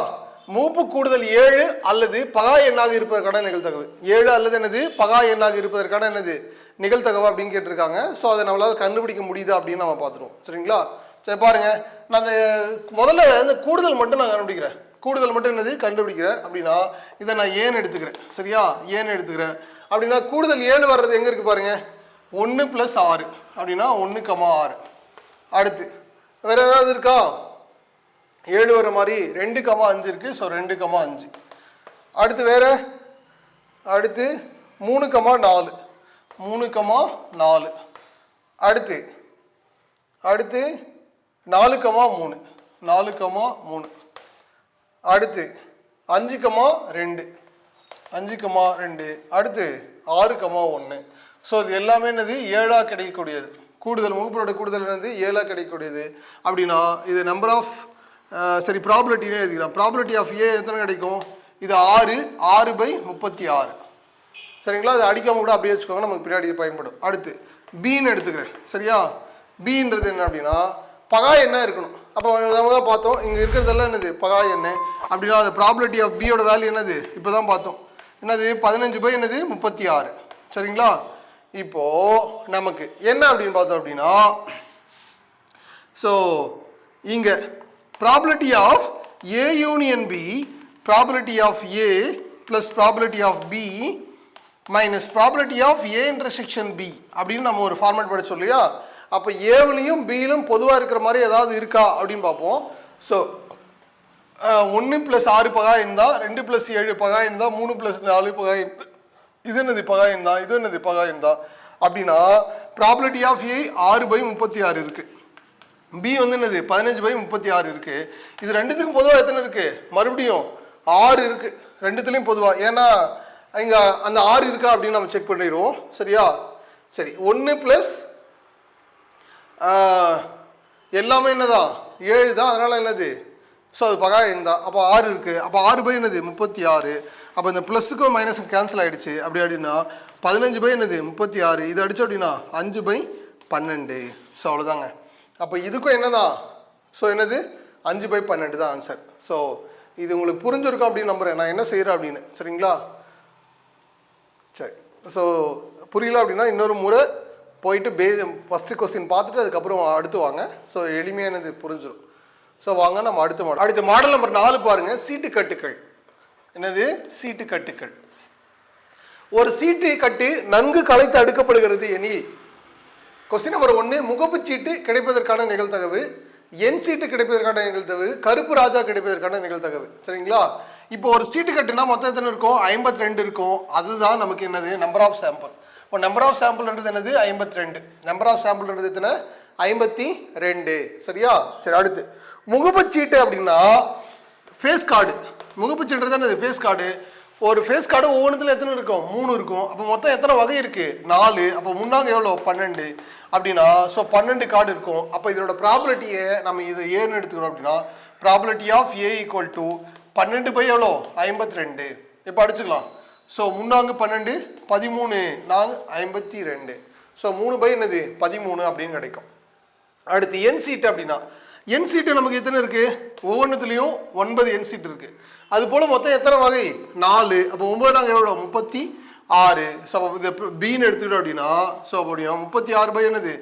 மூப்பு கூடுதல் 7 அல்லது பகா எண்ணாக இருப்பதற்கான நிகழ்த்தகவு 7 அல்லது என்னது பகா எண்ணாக இருப்பதற்கான என்னது நிகழ்த்தகவு அப்படின்னு கேட்டிருக்காங்க. ஸோ அதை நம்மளால் கண்டுபிடிக்க முடியுதா அப்படின்னு நம்ம பார்த்துருவோம் சரிங்களா. சரி பாருங்கள், நான் முதல்ல இந்த கூடுதல் மட்டும் நான் கண்டுபிடிக்கிறேன். கூடுதல் மட்டும் என்னது கண்டுபிடிக்கிறேன் அப்படின்னா இதை நான் ஏன்னு எடுத்துக்கிறேன் சரியா. ஏன்னு எடுத்துக்கிறேன் அப்படின்னா கூடுதல் 7 வர்றது எங்கே இருக்குது பாருங்கள். 1 + 6 அப்படின்னா 1,6. அடுத்து வேறு ஏதாவது இருக்கா? 7 வர மாதிரி 2,5 இருக்குது. ஸோ 2,5. அடுத்து வேறு அடுத்து 3,4 3,4. அடுத்து அடுத்து 4,3 4,3. அடுத்து 5,2 5,2. அடுத்து 6,1. ஸோ இது எல்லாமே என்னது 7ஆக கிடைக்கக்கூடியது. கூடுதல் முகப்போட கூடுதல் என்னது 7ஆக கிடைக்கக்கூடியது. அப்படின்னா இது நம்பர் ஆஃப் சரி ப்ராபபிலிட்டினே எழுதிக்கலாம். ப்ராபபிலிட்டி ஆஃப் ஏ எத்தனை கிடைக்கும்? இது 6 6/36 சரிங்களா. அது அடிக்காம கூட அப்படியே வச்சுக்கோங்க, நமக்கு பின்னாடி பயன்படும். அடுத்து பின்னு எடுத்துக்கிறேன். சரியா? பின்றது என்ன அப்படின்னா பகா என்ன இருக்கணும். அப்போ நம்ம தான் பார்த்தோம் இங்கே இருக்கிறதெல்லாம் என்னது பகா என்ன அப்படின்னா அது ப்ராபபிலிட்டி ஆஃப் பியோட வேல்யூ என்னது இப்போ தான் பார்த்தோம். என்னது 15 என்னது 36. சரிங்களா? இப்போது நமக்கு என்ன அப்படின்னு பார்த்தோம் அப்படின்னா ஸோ இங்கே probability of A union B probability of A plus probability of B minus probability of A intersection B அப்படின்னு நம்ம ஒரு ஃபார்மேட் படிச்சோம் இல்லையா? அப்போ ஏவிலையும் பியிலும் பொதுவாக இருக்கிற மாதிரி ஏதாவது இருக்கா அப்படின்னு பார்ப்போம். ஸோ 1 + 6 பகா இருந்தால் 2 + 7 பகா இருந்தால் 3 + 4 பகா இது என்னது பகா இருந்தால் இது என்னது பகா இருந்தால் அப்படின்னா ப்ராபபிலிட்டி ஆஃப் ஏ 6/36 இருக்குது. பி வந்து என்னது 15/36 இருக்குது. இது ரெண்டுத்துக்கும் பொதுவாக எத்தனை இருக்குது? மறுபடியும் 6 இருக்குது ரெண்டுத்துலேயும் பொதுவாக. ஏன்னா இங்கே அந்த 6 இருக்கா அப்படின்னு நம்ம செக் பண்ணிடுவோம். சரியா? சரி 1 + எல்லாமே என்னதான் 7 தான். அதனால் என்னது ஸோ அது பகா இருந்தா அப்போ 6 இருக்குது. அப்போ 6 என்னது 36. அப்போ இந்த ப்ளஸுக்கும் மைனஸுக்கும் கேன்சல் ஆகிடுச்சு. அப்படி அப்படின்னா 15 என்னது 36. இது அடிச்சு அப்படின்னா 5/12. ஸோ அவ்வளோதாங்க. அப்போ இதுக்கும் என்னதான் ஸோ என்னது 5/12 தான் ஆன்சர். ஸோ இது உங்களுக்கு புரிஞ்சிருக்கும் அப்படின்னு நம்புகிறேன் நான் என்ன செய்கிறேன் அப்படின்னு. சரிங்களா? சரி. ஸோ புரியல அப்படின்னா இன்னொரு முறை போயிட்டு ஃபஸ்ட்டு கொஸ்டின் பார்த்துட்டு அதுக்கப்புறம் அடுத்து வாங்க. ஸோ எளிமையானது புரிஞ்சிடும். ஸோ வாங்க நம்ம அடுத்த மாடல் நம்பர் 4 பாருங்கள். சீட்டு கட்டுக்கள். என்னது சீட்டு கட்டுக்கள். ஒரு சீட்டு கட்டு நன்கு கலைத்து அடுக்கப்படுகிறது எனில் கொஸ்டின் நம்பர் 1 முகப்பு சீட்டு கிடைப்பதற்கான நிகழ்தகவு, என் சீட்டு கிடைப்பதற்கான நிகழ்தகவு, கருப்பு ராஜா கிடைப்பதற்கான நிகழ்தகவு. சரிங்களா? இப்போ ஒரு சீட்டு கட்டுனா மொத்தம் எத்தனை இருக்கும்? 52 இருக்கும். அதுதான் நமக்கு என்னது நம்பர் ஆஃப் சாம்பிள். இப்போ நம்பர் ஆஃப் சாம்பிள்ன்றது என்னது 52. நம்பர் ஆஃப் சாம்பிள்ன்றது எத்தனை 52. சரியா? சரி அடுத்து முகப்புச்சீட்டு அப்படின்னா ஃபேஸ் கார்டு. முகப்புச்சீட்டுறது என்னது ஃபேஸ் கார்டு. ஒரு ஃபேஸ் கார்டு ஒவ்வொன்றுத்துல எத்தனை இருக்கும்? 3 இருக்கும். அப்போ மொத்தம் எத்தனை வகை இருக்குது? 4. அப்போ முன்னாங்க எவ்வளோ 12 அப்படின்னா ஸோ 12 கார்டு இருக்கும். அப்போ இதோட ப்ராபபிலிட்டியை நம்ம இதை ஏன்னு எடுத்துக்கிறோம் அப்படின்னா probability of A equal to 12 எவ்வளோ 52. இப்போ அடிச்சுக்கலாம். ஸோ முன்னாங்க 12 13 நாங்க 52. ஸோ 3 என்னது 13 அப்படின்னு கிடைக்கும். அடுத்து என் சீட்டு அப்படின்னா என் சீட்டு நமக்கு எத்தனை இருக்குது? ஒவ்வொன்றுத்துலேயும் 9 என் சீட்டு இருக்குது. அது போல் மொத்தம் எத்தனை வகை? 4. அப்போ 9 நாங்கள் எவ்வளோ 36. ஸோ இதை பின்னு எடுத்துக்கிட்டோம் அப்படின்னா ஸோ அப்படின்னா 36 என்னது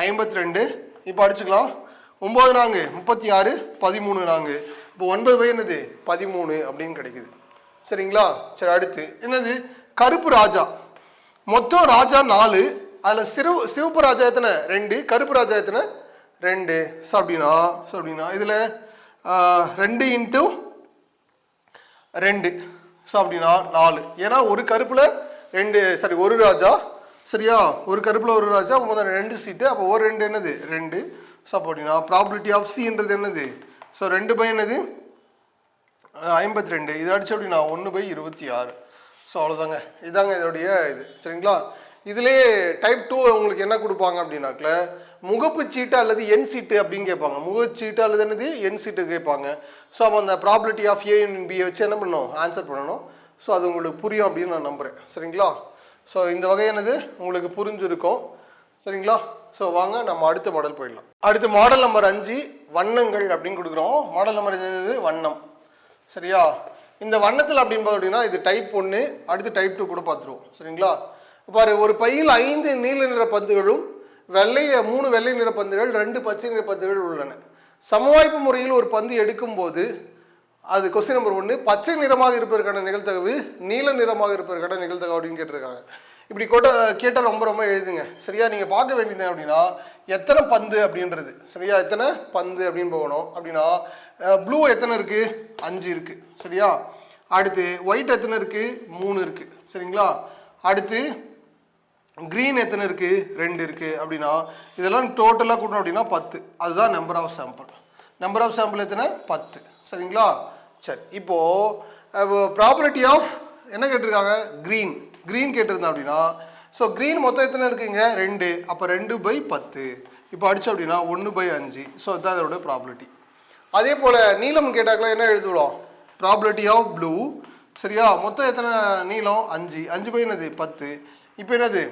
52. இப்போ அடிச்சுக்கலாம். 9 நாங்கள் 36 13 நாங்கள் இப்போ 9 என்னது 13 அப்படின்னு கிடைக்குது. சரிங்களா? சரி அடுத்து என்னது கருப்பு ராஜா. மொத்தம் ராஜா 4. அதில் சிவப்பு ராஜா எத்தனை 2, கருப்பு ராஜா எத்தனை 2. ஸோ அப்படின்னா இதில் 2 × 2 ஸோ அப்படின்னா 4. ஏன்னா ஒரு கருப்பில் 2 ஒரு ராஜா. சரியா? ஒரு கருப்பில் ஒரு ராஜா. முதல்ல 2 சீட்டு. அப்போ ஒரு 2 என்னது 2. ஸோ அப்படின்னா ப்ராபபிலிட்டி ஆஃப் சின்றது என்னது ஸோ 2 என்னது 52. இது அடிச்சு அப்படின்னா 1/26. ஸோ அவ்வளோதாங்க. இதாங்க இதோடைய இது. சரிங்களா? இதுலேயே டைப் 2 உங்களுக்கு என்ன கொடுப்பாங்க அப்படின்னாக்கல முகப்பு சீட்டு அல்லது என் சீட்டு அப்படின்னு கேட்பாங்க. முகச்சீட்டு அல்லது என்னது என் சீட்டு கேட்பாங்க. ஸோ அப்போ அந்த ப்ராபபிலிட்டி ஆஃப் ஏ அண்ட் பியை வச்சு என்ன பண்ணணும் ஆன்சர் பண்ணணும். ஸோ அது உங்களுக்கு புரியும் அப்படின்னு நான் நம்புகிறேன். சரிங்களா? ஸோ இந்த வகையானது உங்களுக்கு புரிஞ்சிருக்கும். சரிங்களா? ஸோ வாங்க நம்ம அடுத்த மாடல் போயிடலாம். அடுத்த மாடல் நம்பர் 5 வண்ணங்கள் அப்படின்னு கொடுக்குறோம். மாடல் நம்பர் 5 வண்ணம். சரியா? இந்த வண்ணத்தில் அப்படின்னு பார்த்தோம் அப்படின்னா இது டைப் 1. அடுத்து டைப் 2 கூட பார்த்துருவோம். சரிங்களா? பாரு ஒரு பையில் 5 நீல நிற பந்துகளும் 3 வெள்ளை நிற பந்துகள் 2 பச்சை நிற பந்துகள் உள்ளன. சமவாய்ப்பு முறையில் ஒரு பந்து எடுக்கும்போது அது கொஸ்டின் நம்பர் 1 பச்சை நிறமாக இருப்பதற்கான நிகழ்தகவு, நீல நிறமாக இருப்பதற்கான நிகழ்தகவு அப்படின்னு கேட்டிருக்காங்க. இப்படி கேட்டால் ரொம்ப ரொம்ப எழுதுங்க. சரியா? நீங்கள் பார்க்க வேண்டியது அப்படின்னா எத்தனை பந்து அப்படின்றது. சரியா? எத்தனை பந்து அப்படின்னு போகணும். அப்படின்னா ப்ளூ எத்தனை இருக்குது 5 இருக்குது. சரியா? அடுத்து ஒயிட் எத்தனை இருக்குது 3 இருக்குது. சரிங்களா? அடுத்து க்ரீன் எத்தனை இருக்குது 2 இருக்குது. அப்படின்னா இதெல்லாம் டோட்டலாக கூட்டணும் அப்படின்னா 10. அதுதான் number of sample. Number of sample எத்தனை 10. சரிங்களா? சரி இப்போது ப்ராபபிலிட்டி ஆஃப் என்ன கேட்டிருக்காங்க க்ரீன் கேட்டிருந்தா அப்படின்னா ஸோ க்ரீன் மொத்தம் எத்தனை இருக்குங்க 2. அப்போ 2/10. இப்போ அடிச்சு அப்படின்னா 1/5. ஸோ அதுதான் அதோட ப்ராபபிலிட்டி. அதே போல் நீலம் கேட்டாக்கலாம் என்ன எழுதுவோம் ப்ராபபிலிட்டி ஆஃப் ப்ளூ. சரியா? மொத்தம் எத்தனை நீளம் 5. 5 என்னது 10. இப்போ என்னது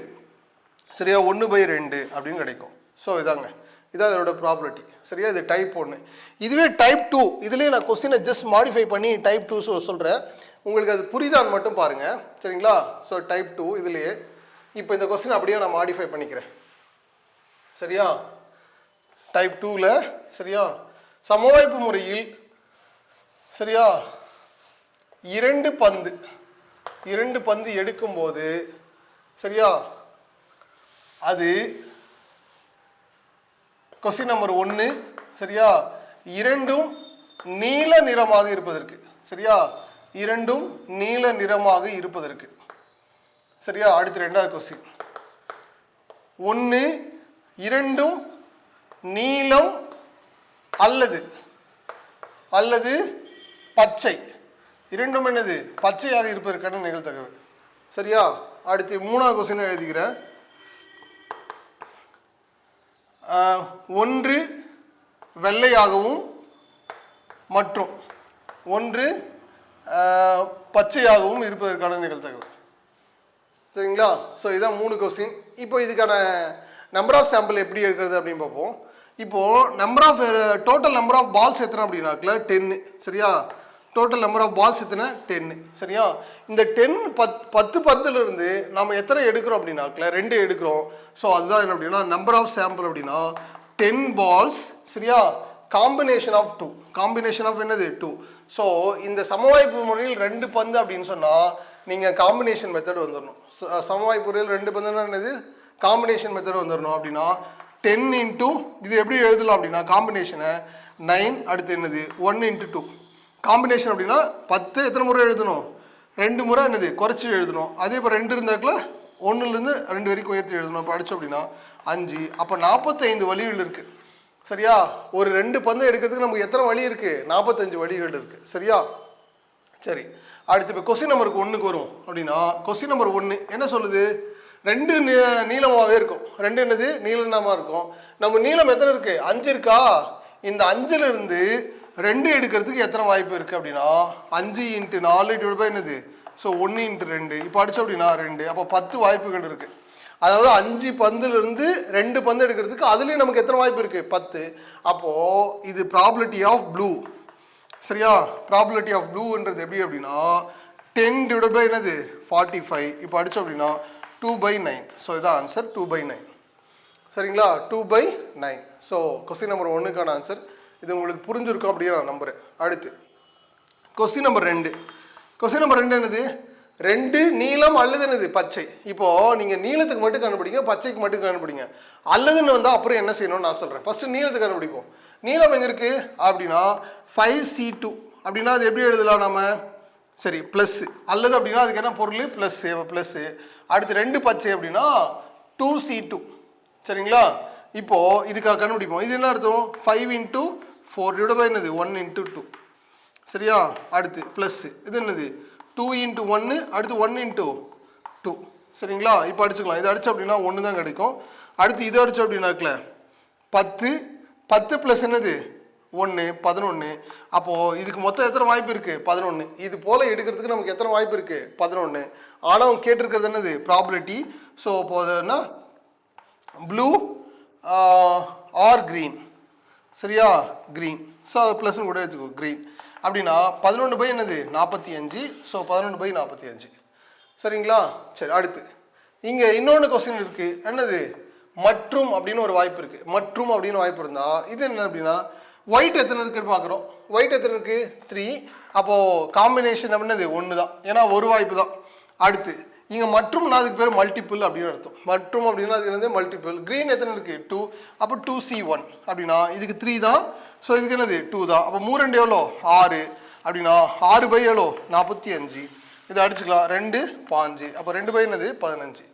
சரியா 1/2 அப்படின்னு கிடைக்கும். ஸோ இதாங்க, இதான் அதோட ப்ராபர்ட்டி. சரியா, இது டைப் 1. இதுவே டைப் 2, இதுலேயே நான் கொஸ்டினை ஜஸ்ட் மாடிஃபை பண்ணி டைப் 2 சொல்கிறேன். உங்களுக்கு அது புரிதான்னு மட்டும் பாருங்கள். சரிங்களா, ஸோ டைப் 2 இதுலேயே இப்போ இந்த கொஸ்டின் அப்படியே நான் மாடிஃபை பண்ணிக்கிறேன். சரியா, டைப் 2ல் சரியா சமவாய்ப்பு முறையில் சரியா இரண்டு பந்து எடுக்கும்போது சரியா அது கொஸ்டின் நம்பர் 1 சரியா இரண்டும் நீல நிறமாக இருப்பதற்கு சரியா இரண்டும் நீல நிறமாக இருப்பதற்கு சரியா. அடுத்து ரெண்டாவது கொஸ்டின் 1 இரண்டும் நீலம் அல்லது பச்சை, இரண்டும் என்னது பச்சையாக இருப்பதற்கான நிகழ்தகவு. சரியா, அடுத்து மூணாவது கொஸ்டின் எழுதிக்கிறேன். 1 வெள்ளையாகவும் மற்றும் 1 பச்சையாகவும் இருப்பதற்கான நிகழ்தகவு. சரிங்களா, ஸோ இதான் 3 கொஸ்டின். இப்போ இதுக்கான நம்பர் ஆஃப் சாம்பிள் எப்படி இருக்கிறது அப்படின்னு பார்ப்போம். இப்போது டோட்டல் நம்பர் ஆஃப் பால்ஸ் எத்தனை அப்படின்னாக்கல 10. சரியா, டோட்டல் நம்பர் ஆஃப் பால்ஸ் எத்தனை 10. சரியா, இந்த 10 பந்திலிருந்து நம்ம எத்தனை எடுக்கிறோம் அப்படின்னாக்கல 2 எடுக்கிறோம். ஸோ அதுதான் என்ன அப்படின்னா நம்பர் ஆஃப் சாம்பிள் அப்படின்னா 10 பால்ஸ் சரியா காம்பினேஷன் ஆஃப் 2. காம்பினேஷன் ஆஃப் என்னது 2. ஸோ இந்த சமவாய்ப்பு முறையில் 2 பந்து அப்படின்னு சொன்னால் நீங்கள் காம்பினேஷன் மெத்தட் வந்துடணும். சமவாய்ப்பு முறையில் 2 பந்துன்னா என்னது காம்பினேஷன் மெத்தட் வந்துடணும். அப்படின்னா 10 இன்ட்டு இது எப்படி எழுதலாம் அப்படின்னா காம்பினேஷனை 9 அடுத்து என்னது 1 × 2 காம்பினேஷன் அப்படின்னா 10 எத்தனை முறை எழுதணும் 2 முறை என்னது குறைச்சி எழுதணும். அதே இப்போ 2 இருந்தாக்கல 1லேருந்து 2 வரைக்கும் உயர்த்தி எழுதணும். இப்போ அடிச்சோம் அப்படின்னா 5. அப்போ 45 வழிகள் இருக்குது. சரியா, ஒரு 2 பந்து எடுக்கிறதுக்கு நமக்கு எத்தனை வழி இருக்குது 45 வழிகள் இருக்குது. சரியா, சரி அடுத்து இப்போ கொஸ்டின் நம்பருக்கு 1க்கு வரும். அப்படின்னா கொஸ்டின் நம்பர் 1 என்ன சொல்லுது 2 நீளமாகவே இருக்கும். 2 என்னது நீளமாக இருக்கும். நம்ம நீளம் எத்தனை இருக்குது 5 இருக்கா. இந்த 5லிருந்து 2 எடுக்கிறதுக்கு எத்தனை வாய்ப்பு இருக்குது அப்படின்னா 5 × 4 என்னது ஸோ 1 × 2. இப்போ அடிச்சோம் அப்படின்னா 2. அப்போ 10 வாய்ப்புகள் இருக்குது. அதாவது 5 பந்துலேருந்து 2 பந்து எடுக்கிறதுக்கு அதுலேயும் நமக்கு எத்தனை வாய்ப்பு இருக்குது 10. அப்போது இது ப்ராபபிலிட்டி ஆஃப் ப்ளூ. சரியா, ப்ராபபிலிட்டி ஆஃப் ப்ளூன்றது எப்படி அப்படின்னா 10 / என்னது 45. இப்போ அடித்தோம் அப்படின்னா 2/9. ஸோ இதான் ஆன்சர் 2/9. சரிங்களா, 2/9. ஸோ கொஸ்டின் நம்பர் 1க்கான ஆன்சர் இது உங்களுக்கு புரிஞ்சிருக்கும் அப்படின்னு நான் நம்புகிறேன். அடுத்து கொஸ்டின் நம்பர் 2. கொஸ்டின் நம்பர் 2 என்னது 2 நீளம் அல்லது என்னது பச்சை. இப்போது நீங்கள் நீளத்துக்கு மட்டும் கண்டுபிடிங்க, பச்சைக்கு மட்டும் கண்டுபிடிங்க. அல்லதுன்னு வந்தால் அப்புறம் என்ன செய்யணும்னு நான் சொல்கிறேன். ஃபஸ்ட்டு நீளத்துக்கு கண்டுபிடிப்போம். நீளம் எங்கே இருக்குது அப்படின்னா 5C2 அப்படின்னா அது எப்படி எழுதலாம் நம்ம சரி ப்ளஸ் அல்லது அப்படின்னா அதுக்கு என்ன பொருள் ப்ளஸ்ஸு. அடுத்து 2 பச்சை அப்படின்னா 2C2. சரிங்களா, இப்போது இதுக்காக கண்டுபிடிப்போம். இது என்ன அர்த்தம் 5 × 4 என்னது 1 × 2. சரியா, அடுத்து ப்ளஸ்ஸு இது என்னது 2 × 1 அடுத்து 1 × 2. சரிங்களா, இப்போ அடிச்சுக்கலாம். இது அடித்தோம் அப்படின்னா 1 தான் கிடைக்கும். அடுத்து இது அடித்தோம் அப்படின்னாக்கல 10 ப்ளஸ் என்னது 1 11. அப்போது இதுக்கு மொத்தம் எத்தனை வாய்ப்பு இருக்குது 11. இது போல் எடுக்கிறதுக்கு நமக்கு எத்தனை வாய்ப்பு இருக்குது 11. ஆனால் அவங்க கேட்டிருக்கிறது என்னது ப்ராபபிலிட்டி. ஸோ போதுன்னா ப்ளூ ஆர் க்ரீன். சரியா, க்ரீன். ஸோ அது ப்ளஸ்ன்னு கூட வச்சுக்கோ க்ரீன். அப்படின்னா 11 என்னது 45. ஸோ 11/45. சரிங்களா, சரி அடுத்து இங்கே இன்னொன்று கொஸ்டின் இருக்குது என்னது மற்றும் அப்படின்னு ஒரு வாய்ப்பு இருக்குது. மற்றும் அப்படின்னு வாய்ப்பு இருந்தால் இது என்ன அப்படின்னா ஒயிட் எத்தனை இருக்குன்னு பார்க்குறோம். ஒயிட் எத்தனை இருக்குது 3. அப்போது காம்பினேஷன் அப்படின்னது 1 தான், ஏன்னா ஒரு வாய்ப்பு தான். அடுத்து இங்கே மற்றும்னா அதுக்கு பேர் மல்டிபிள் அப்படின்னு அர்த்தம். மற்றும் அப்படின்னா அதுக்கு என்னது மல்டிபிள். க்ரீன் எத்தனை இருக்குது 2. அப்போ 2C1 அப்படின்னா இதுக்கு 3 தான். ஸோ இதுக்கு என்னது 2 தான். அப்போ 3 2 எவ்வளோ 6 அப்படின்னா 6 எவ்வளோ 45. இதை அடிச்சுக்கலாம் 2 5. அப்போ 2 என்னது 15.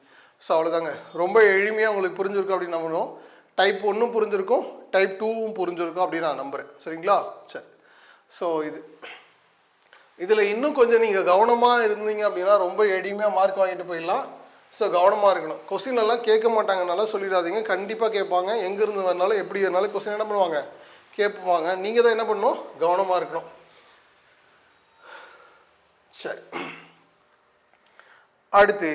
ஸோ அவ்வளோதாங்க, ரொம்ப எளிமையாக உங்களுக்கு புரிஞ்சிருக்கும் அப்படின்னு நம்பணும். டைப் 1 புரிஞ்சிருக்கும், டைப் 2 புரிஞ்சிருக்கும் அப்படின்னு நான் நம்புகிறேன். சரிங்களா, சரி. ஸோ இதில் இன்னும் கொஞ்சம் நீங்கள் கவனமாக இருந்தீங்க அப்படின்னா ரொம்ப எளிமையாக மார்க் வாங்கிட்டு போயிடலாம். ஸோ கவனமாக இருக்கணும். கொஸ்டின் எல்லாம் கேட்க மாட்டாங்கனால சொல்லிடாதீங்க, கண்டிப்பாக கேட்பாங்க. எங்கேருந்து வரனாலும் எப்படி இருந்தாலும் கொஸ்டின் என்ன பண்ணுவாங்க கேட்பாங்க. நீங்கள் தான் என்ன பண்ணணும் கவனமாக இருக்கணும். சரி, அடுத்து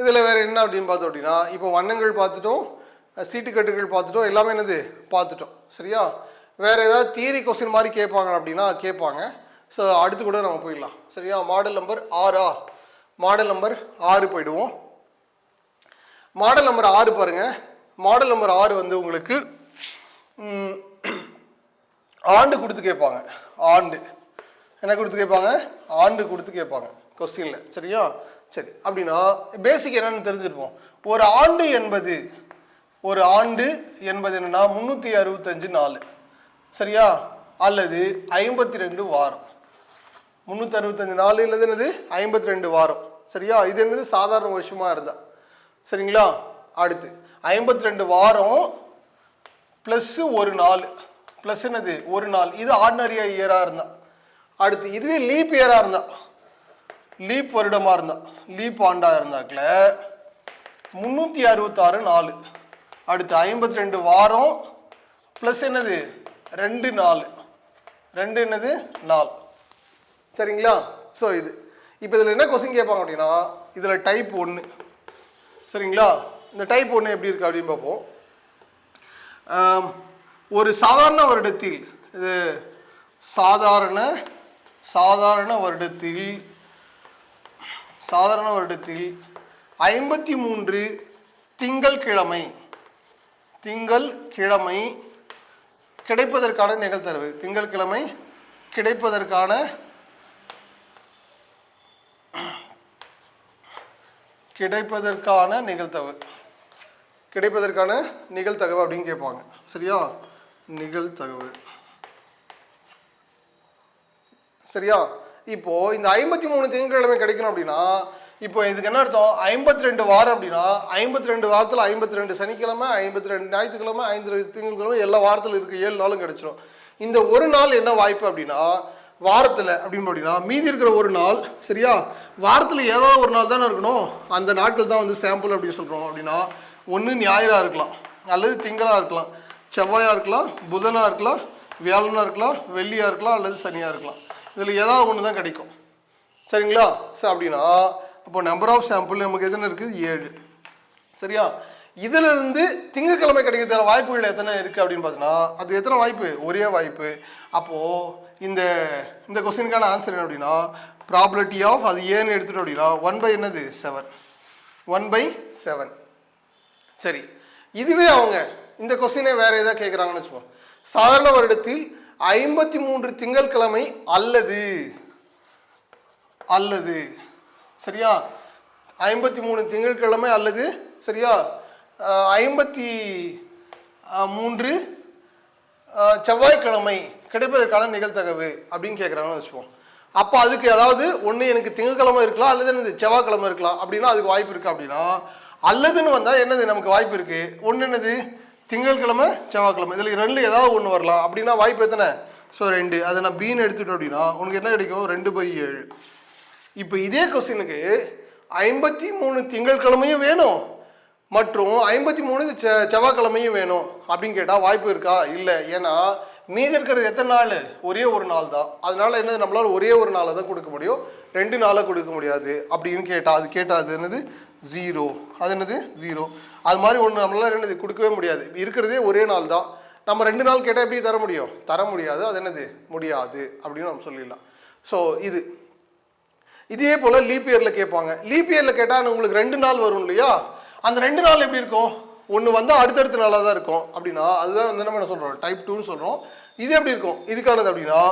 இதில் வேறு என்ன அப்படின்னு பார்த்தோம் அப்படின்னா, இப்போ வண்ணங்கள் பார்த்துட்டோம், சீட்டுக்கட்டுகள் பார்த்துட்டோம், எல்லாமே என்னது பார்த்துட்டோம். சரியா? வேறு ஏதாவது தியரி கொஸ்டின் மாதிரி கேட்பாங்க அப்படின்னா கேட்பாங்க. ஸோ அடுத்து கூட நம்ம போயிடலாம். சரியா? மாடல் நம்பர் 6 மாடல் நம்பர் 6 போயிடுவோம். மாடல் நம்பர் 6 பாருங்கள். மாடல் நம்பர் 6 வந்து உங்களுக்கு ஆண்டு கொடுத்து கேட்பாங்க. ஆண்டு என்ன கொடுத்து கேட்பாங்க? ஆண்டு கொடுத்து கேட்பாங்க கொஸ்டினில். சரியா? சரி, அப்படின்னா பேசிக் என்னன்னு தெரிஞ்சிருப்போம். ஒரு ஆண்டு என்பது என்னன்னா 365 நாள். சரியா? அல்லது 52 வாரம். 365 நாள் இல்லது என்னது 52 வாரம். சரியா? இது என்னது சாதாரண வருஷமா இருந்தா. சரிங்களா? அடுத்து 52 வாரம் ப்ளஸ் ஒரு நாள் ப்ளஸ் என்னது ஒரு நாள். இது ஆர்டினரியா இயராக இருந்தா. அடுத்து இதுவே லீப் இயராக இருந்தா, லீப் வருடமாக இருந்தா, லீப் ஆண்டாக இருந்தாக்கல 366 நாள். அடுத்து 52 வாரம் ப்ளஸ் என்னது 2 நாள். 2 என்னது நாள். சரிங்களா? ஸோ இது இப்போ இதில் என்ன கொஸ்டின் கேட்பாங்க அப்படின்னா, இதில் டைப் 1. சரிங்களா? இந்த டைப் 1 எப்படி இருக்கு அப்படின்னு பார்ப்போம். ஒரு சாதாரண வருடத்தில், இது சாதாரண வருடத்தில் 53 திங்கள்கிழமை கிடைப்பதற்கான நிகழ்தகவு. திங்கள்கிழமை கிடைப்பதற்கான நிகழ்தகவு அப்படின்னு கேட்பாங்க. சரியா? நிகழ்தகவு. சரியா? இப்போ இந்த 53 திங்கட்கிழமை கிடைக்கணும் அப்படின்னா, இப்போ இதுக்கு என்ன அர்த்தம்? 52 வாரம் அப்படின்னா 52 வாரத்தில் 52 சனிக்கிழமை, 52 ஞாயிற்றுக்கிழமை, 52 திங்கட்கிழமை, எல்லா வாரத்தில் இருக்கு 7 நாளும் கிடைச்சிடும். இந்த ஒரு நாள் என்ன வாய்ப்பு அப்படின்னா, வாரத்தில் அப்படின்னா மீதி இருக்கிற ஒரு நாள். சரியா? வாரத்தில் ஏதாவது ஒரு நாள் தானே இருக்கணும். அந்த நாட்கள் தான் வந்து சாம்பிள் அப்படின்னு சொல்கிறோம். அப்படின்னா ஒன்று ஞாயிறாக இருக்கலாம், அல்லது திங்களாக இருக்கலாம், செவ்வாயாக இருக்கலாம், புதனாக இருக்கலாம், வியாழனாக இருக்கலாம், வெள்ளியாக இருக்கலாம், அல்லது சனியாக இருக்கலாம். இதில் ஏதாவது ஒன்று தான் கிடைக்கும். சரிங்களா? சார் அப்படின்னா அப்போ நம்பர் ஆஃப் சாம்பிள் நமக்கு எத்தனை இருக்குது? 7. சரியா? இதிலிருந்து திங்கட்கிழமை கிடைக்கிறதுக்கான வாய்ப்புகள் எத்தனை இருக்குது அப்படின்னு பார்த்தோன்னா, அது எத்தனை வாய்ப்பு? ஒரே வாய்ப்பு. அப்போது இந்த கொஸ்டினுக்கான ஆன்சர் என்ன அப்படின்னா, ப்ராபபிலிட்டி ஆஃப், அது ஏன்னு எடுத்துட்டோம் அப்படின்னா 1/7 என்னது 7. 1/7. சரி, இதுவே அவங்க இந்த கொஸ்டினே வேற ஏதாவது கேட்குறாங்கன்னு வச்சுக்கோங்க. சாதாரண வருடத்தில் 53 திங்கட்கிழமை அல்லது சரியா 53 திங்கட்கிழமை அல்லது சரியா 53 செவ்வாய்க்கிழமை கிடைப்பதற்கான நிகழ்தகவு அப்படின்னு கேட்குறாங்கன்னு வச்சுப்போம். அப்போ அதுக்கு அதாவது ஒன்று எனக்கு திங்கட்கிழமை இருக்கலாம், அல்லது என்னது செவ்வாய்க்கிழமை இருக்கலாம். அப்படின்னா அதுக்கு வாய்ப்பு இருக்குது. அப்படின்னா அல்லதுன்னு வந்தால் என்னது நமக்கு வாய்ப்பு இருக்குது? ஒன்று என்னது திங்கட்கிழமை, செவ்வாய்க்கிழமை, இதில் 2 ஏதாவது ஒன்று வரலாம். அப்படின்னா வாய்ப்பு எத்தனை? ஸோ 2. அதை நான் பீன்னு எடுத்துட்டோம் அப்படின்னா உனக்கு என்ன கிடைக்கும்? 2/7. இப்போ இதே கொஸ்டினுக்கு 53 திங்கட்கிழமையும் வேணும் மற்றும் 53 செவ்வாய்க்கிழமையும் வேணும் அப்படின்னு கேட்டால் வாய்ப்பு இருக்கா? இல்லை. ஏன்னா மீதி இருக்கிறது எத்தனை நாள்? ஒரே ஒரு நாள் தான். அதனால என்னது நம்மளால் ஒரே ஒரு நாளை தான் கொடுக்க முடியும், 2 நாளாக கொடுக்க முடியாது அப்படின்னு கேட்டால் அது என்னது 0. அது என்னது 0. அது மாதிரி ஒன்று நம்மளால் என்னது கொடுக்கவே முடியாது. இருக்கிறதே ஒரே நாள் தான். நம்ம 2 நாள் கேட்டால் எப்படி தர முடியும்? தர முடியாது. அது என்னது முடியாது அப்படின்னு நம்ம சொல்லிடலாம். ஸோ இதே போல் லீப் இயரில் கேட்பாங்க. லீப் இயரில் கேட்டால் உங்களுக்கு 2 நாள் வரும் இல்லையா? அந்த 2 நாள் எப்படி இருக்கும்? ஒன்று வந்தால் அடுத்தடுத்த நாளாக தான் இருக்கும். அப்படின்னா அதுதான் வந்து நம்ம என்ன சொல்கிறோம்? டைப் 2ன்னு சொல்கிறோம். இது எப்படி இருக்கும்? இதுக்கானது அப்படின்னா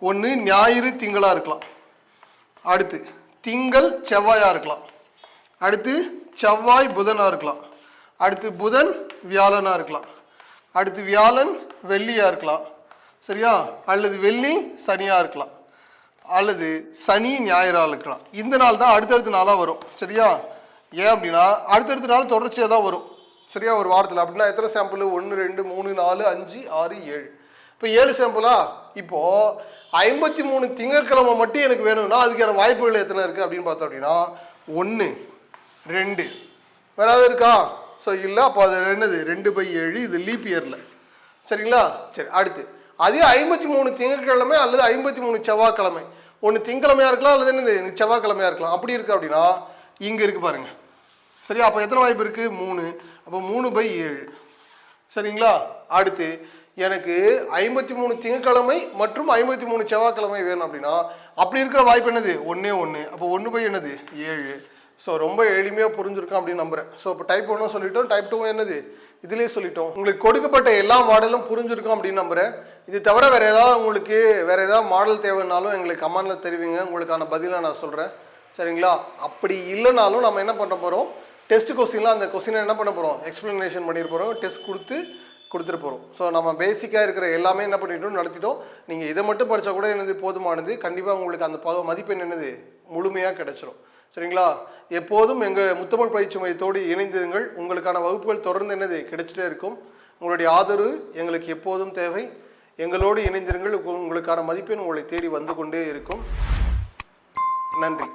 ஒன்று ஞாயிறு திங்களாக இருக்கலாம், அடுத்து திங்கள் செவ்வாயாக இருக்கலாம், அடுத்து செவ்வாய் புதனாக இருக்கலாம், அடுத்து புதன் வியாழனாக இருக்கலாம், அடுத்து வியாழன் வெள்ளியாக இருக்கலாம். சரியா? அல்லது வெள்ளி சனியாக இருக்கலாம், அல்லது சனி ஞாயிறாக இருக்கலாம். இந்த நாள் தான் அடுத்தடுத்த நாளாக வரும். சரியா? ஏன் அப்படின்னா அடுத்தடுத்த நாள் தொடர்ச்சியாக தான் வரும். சரியா? ஒரு வாரத்தில். அப்படின்னா எத்தனை சாம்பிள்? 1 2 3 4 5 6 7. இப்போ 7 சாம்பிளா? இப்போது 53 திங்கட்கிழமை மட்டும் எனக்கு வேணும்னா அதுக்கான வாய்ப்புகள் எத்தனை இருக்குது அப்படின்னு பார்த்தோம் அப்படின்னா 1 2 வேறாவது இருக்கா? ஸோ இல்லை. அப்போ அது என்னது 2/7. இது லீப் இயரில். சரிங்களா? சரி, அடுத்து அதே 53 திங்கட்கிழமை அல்லது 53 செவ்வாய்க்கிழமை. ஒன்று திங்கக்கிழமையாக இருக்கலாம், அல்லது என்னது செவ்வாய்க்கிழமையாக இருக்கலாம். அப்படி இருக்குது அப்படின்னா இங்கே இருக்குது பாருங்கள். சரியா? அப்போ எத்தனை வாய்ப்பு இருக்குது? 3. அப்போ 3/7. சரிங்களா? அடுத்து எனக்கு 53 திங்கட்கிழமை மற்றும் 53 செவ்வாய்க்கிழமை வேணும் அப்படின்னா அப்படி இருக்கிற வாய்ப்பு என்னது? 1. அப்போ 1/7. ஸோ ரொம்ப எளிமையாக புரிஞ்சிருக்கோம் அப்படின்னு நம்புகிறேன். ஸோ இப்போ டைப் 1 சொல்லிட்டோம், டைப் 2 என்னது இதிலே சொல்லிட்டோம். உங்களுக்கு கொடுக்கப்பட்ட எல்லா மாடலும் புரிஞ்சிருக்கும் அப்படின்னு நம்புகிறேன். இது தவிர வேறு ஏதாவது மாடல் தேவைன்னாலும் எங்களுக்கு கமெண்டில் தெரிவிங்க, உங்களுக்கான பதிலை நான் சொல்கிறேன். சரிங்களா? அப்படி இல்லைனாலும் நம்ம என்ன பண்ண போகிறோம், டெஸ்ட் கொஸ்டின்லாம் அந்த கொஸ்டினை என்ன பண்ண போகிறோம், எக்ஸ்ப்ளனேஷன் பண்ணிட்டு போகிறோம், டெஸ்ட் கொடுத்துட்டு போகிறோம். ஸோ நம்ம பேசிக்காக இருக்கிற எல்லாமே என்ன பண்ணிட்டோம், நடத்திட்டோம். நீங்கள் இதை மட்டும் படித்தா கூட என்னது போதுமானது. கண்டிப்பாக உங்களுக்கு அந்த மதிப்பெண் என்னது முழுமையாக கிடைச்சிரும். சரிங்களா? எப்போதும் எங்கள் முத்தமிழ் பயிற்சி மையத்தோடு இணைந்திருங்கள். உங்களுக்கான வகுப்புகள் தொடர்ந்து என்னது கிடைச்சிட்டே இருக்கும். உங்களுடைய ஆதரவு எங்களுக்கு எப்போதும் தேவை. எங்களோடு இணைந்திருங்கள். உங்களுக்கான மதிப்பெண் உங்களை தேடி வந்து கொண்டே இருக்கும். நன்றி.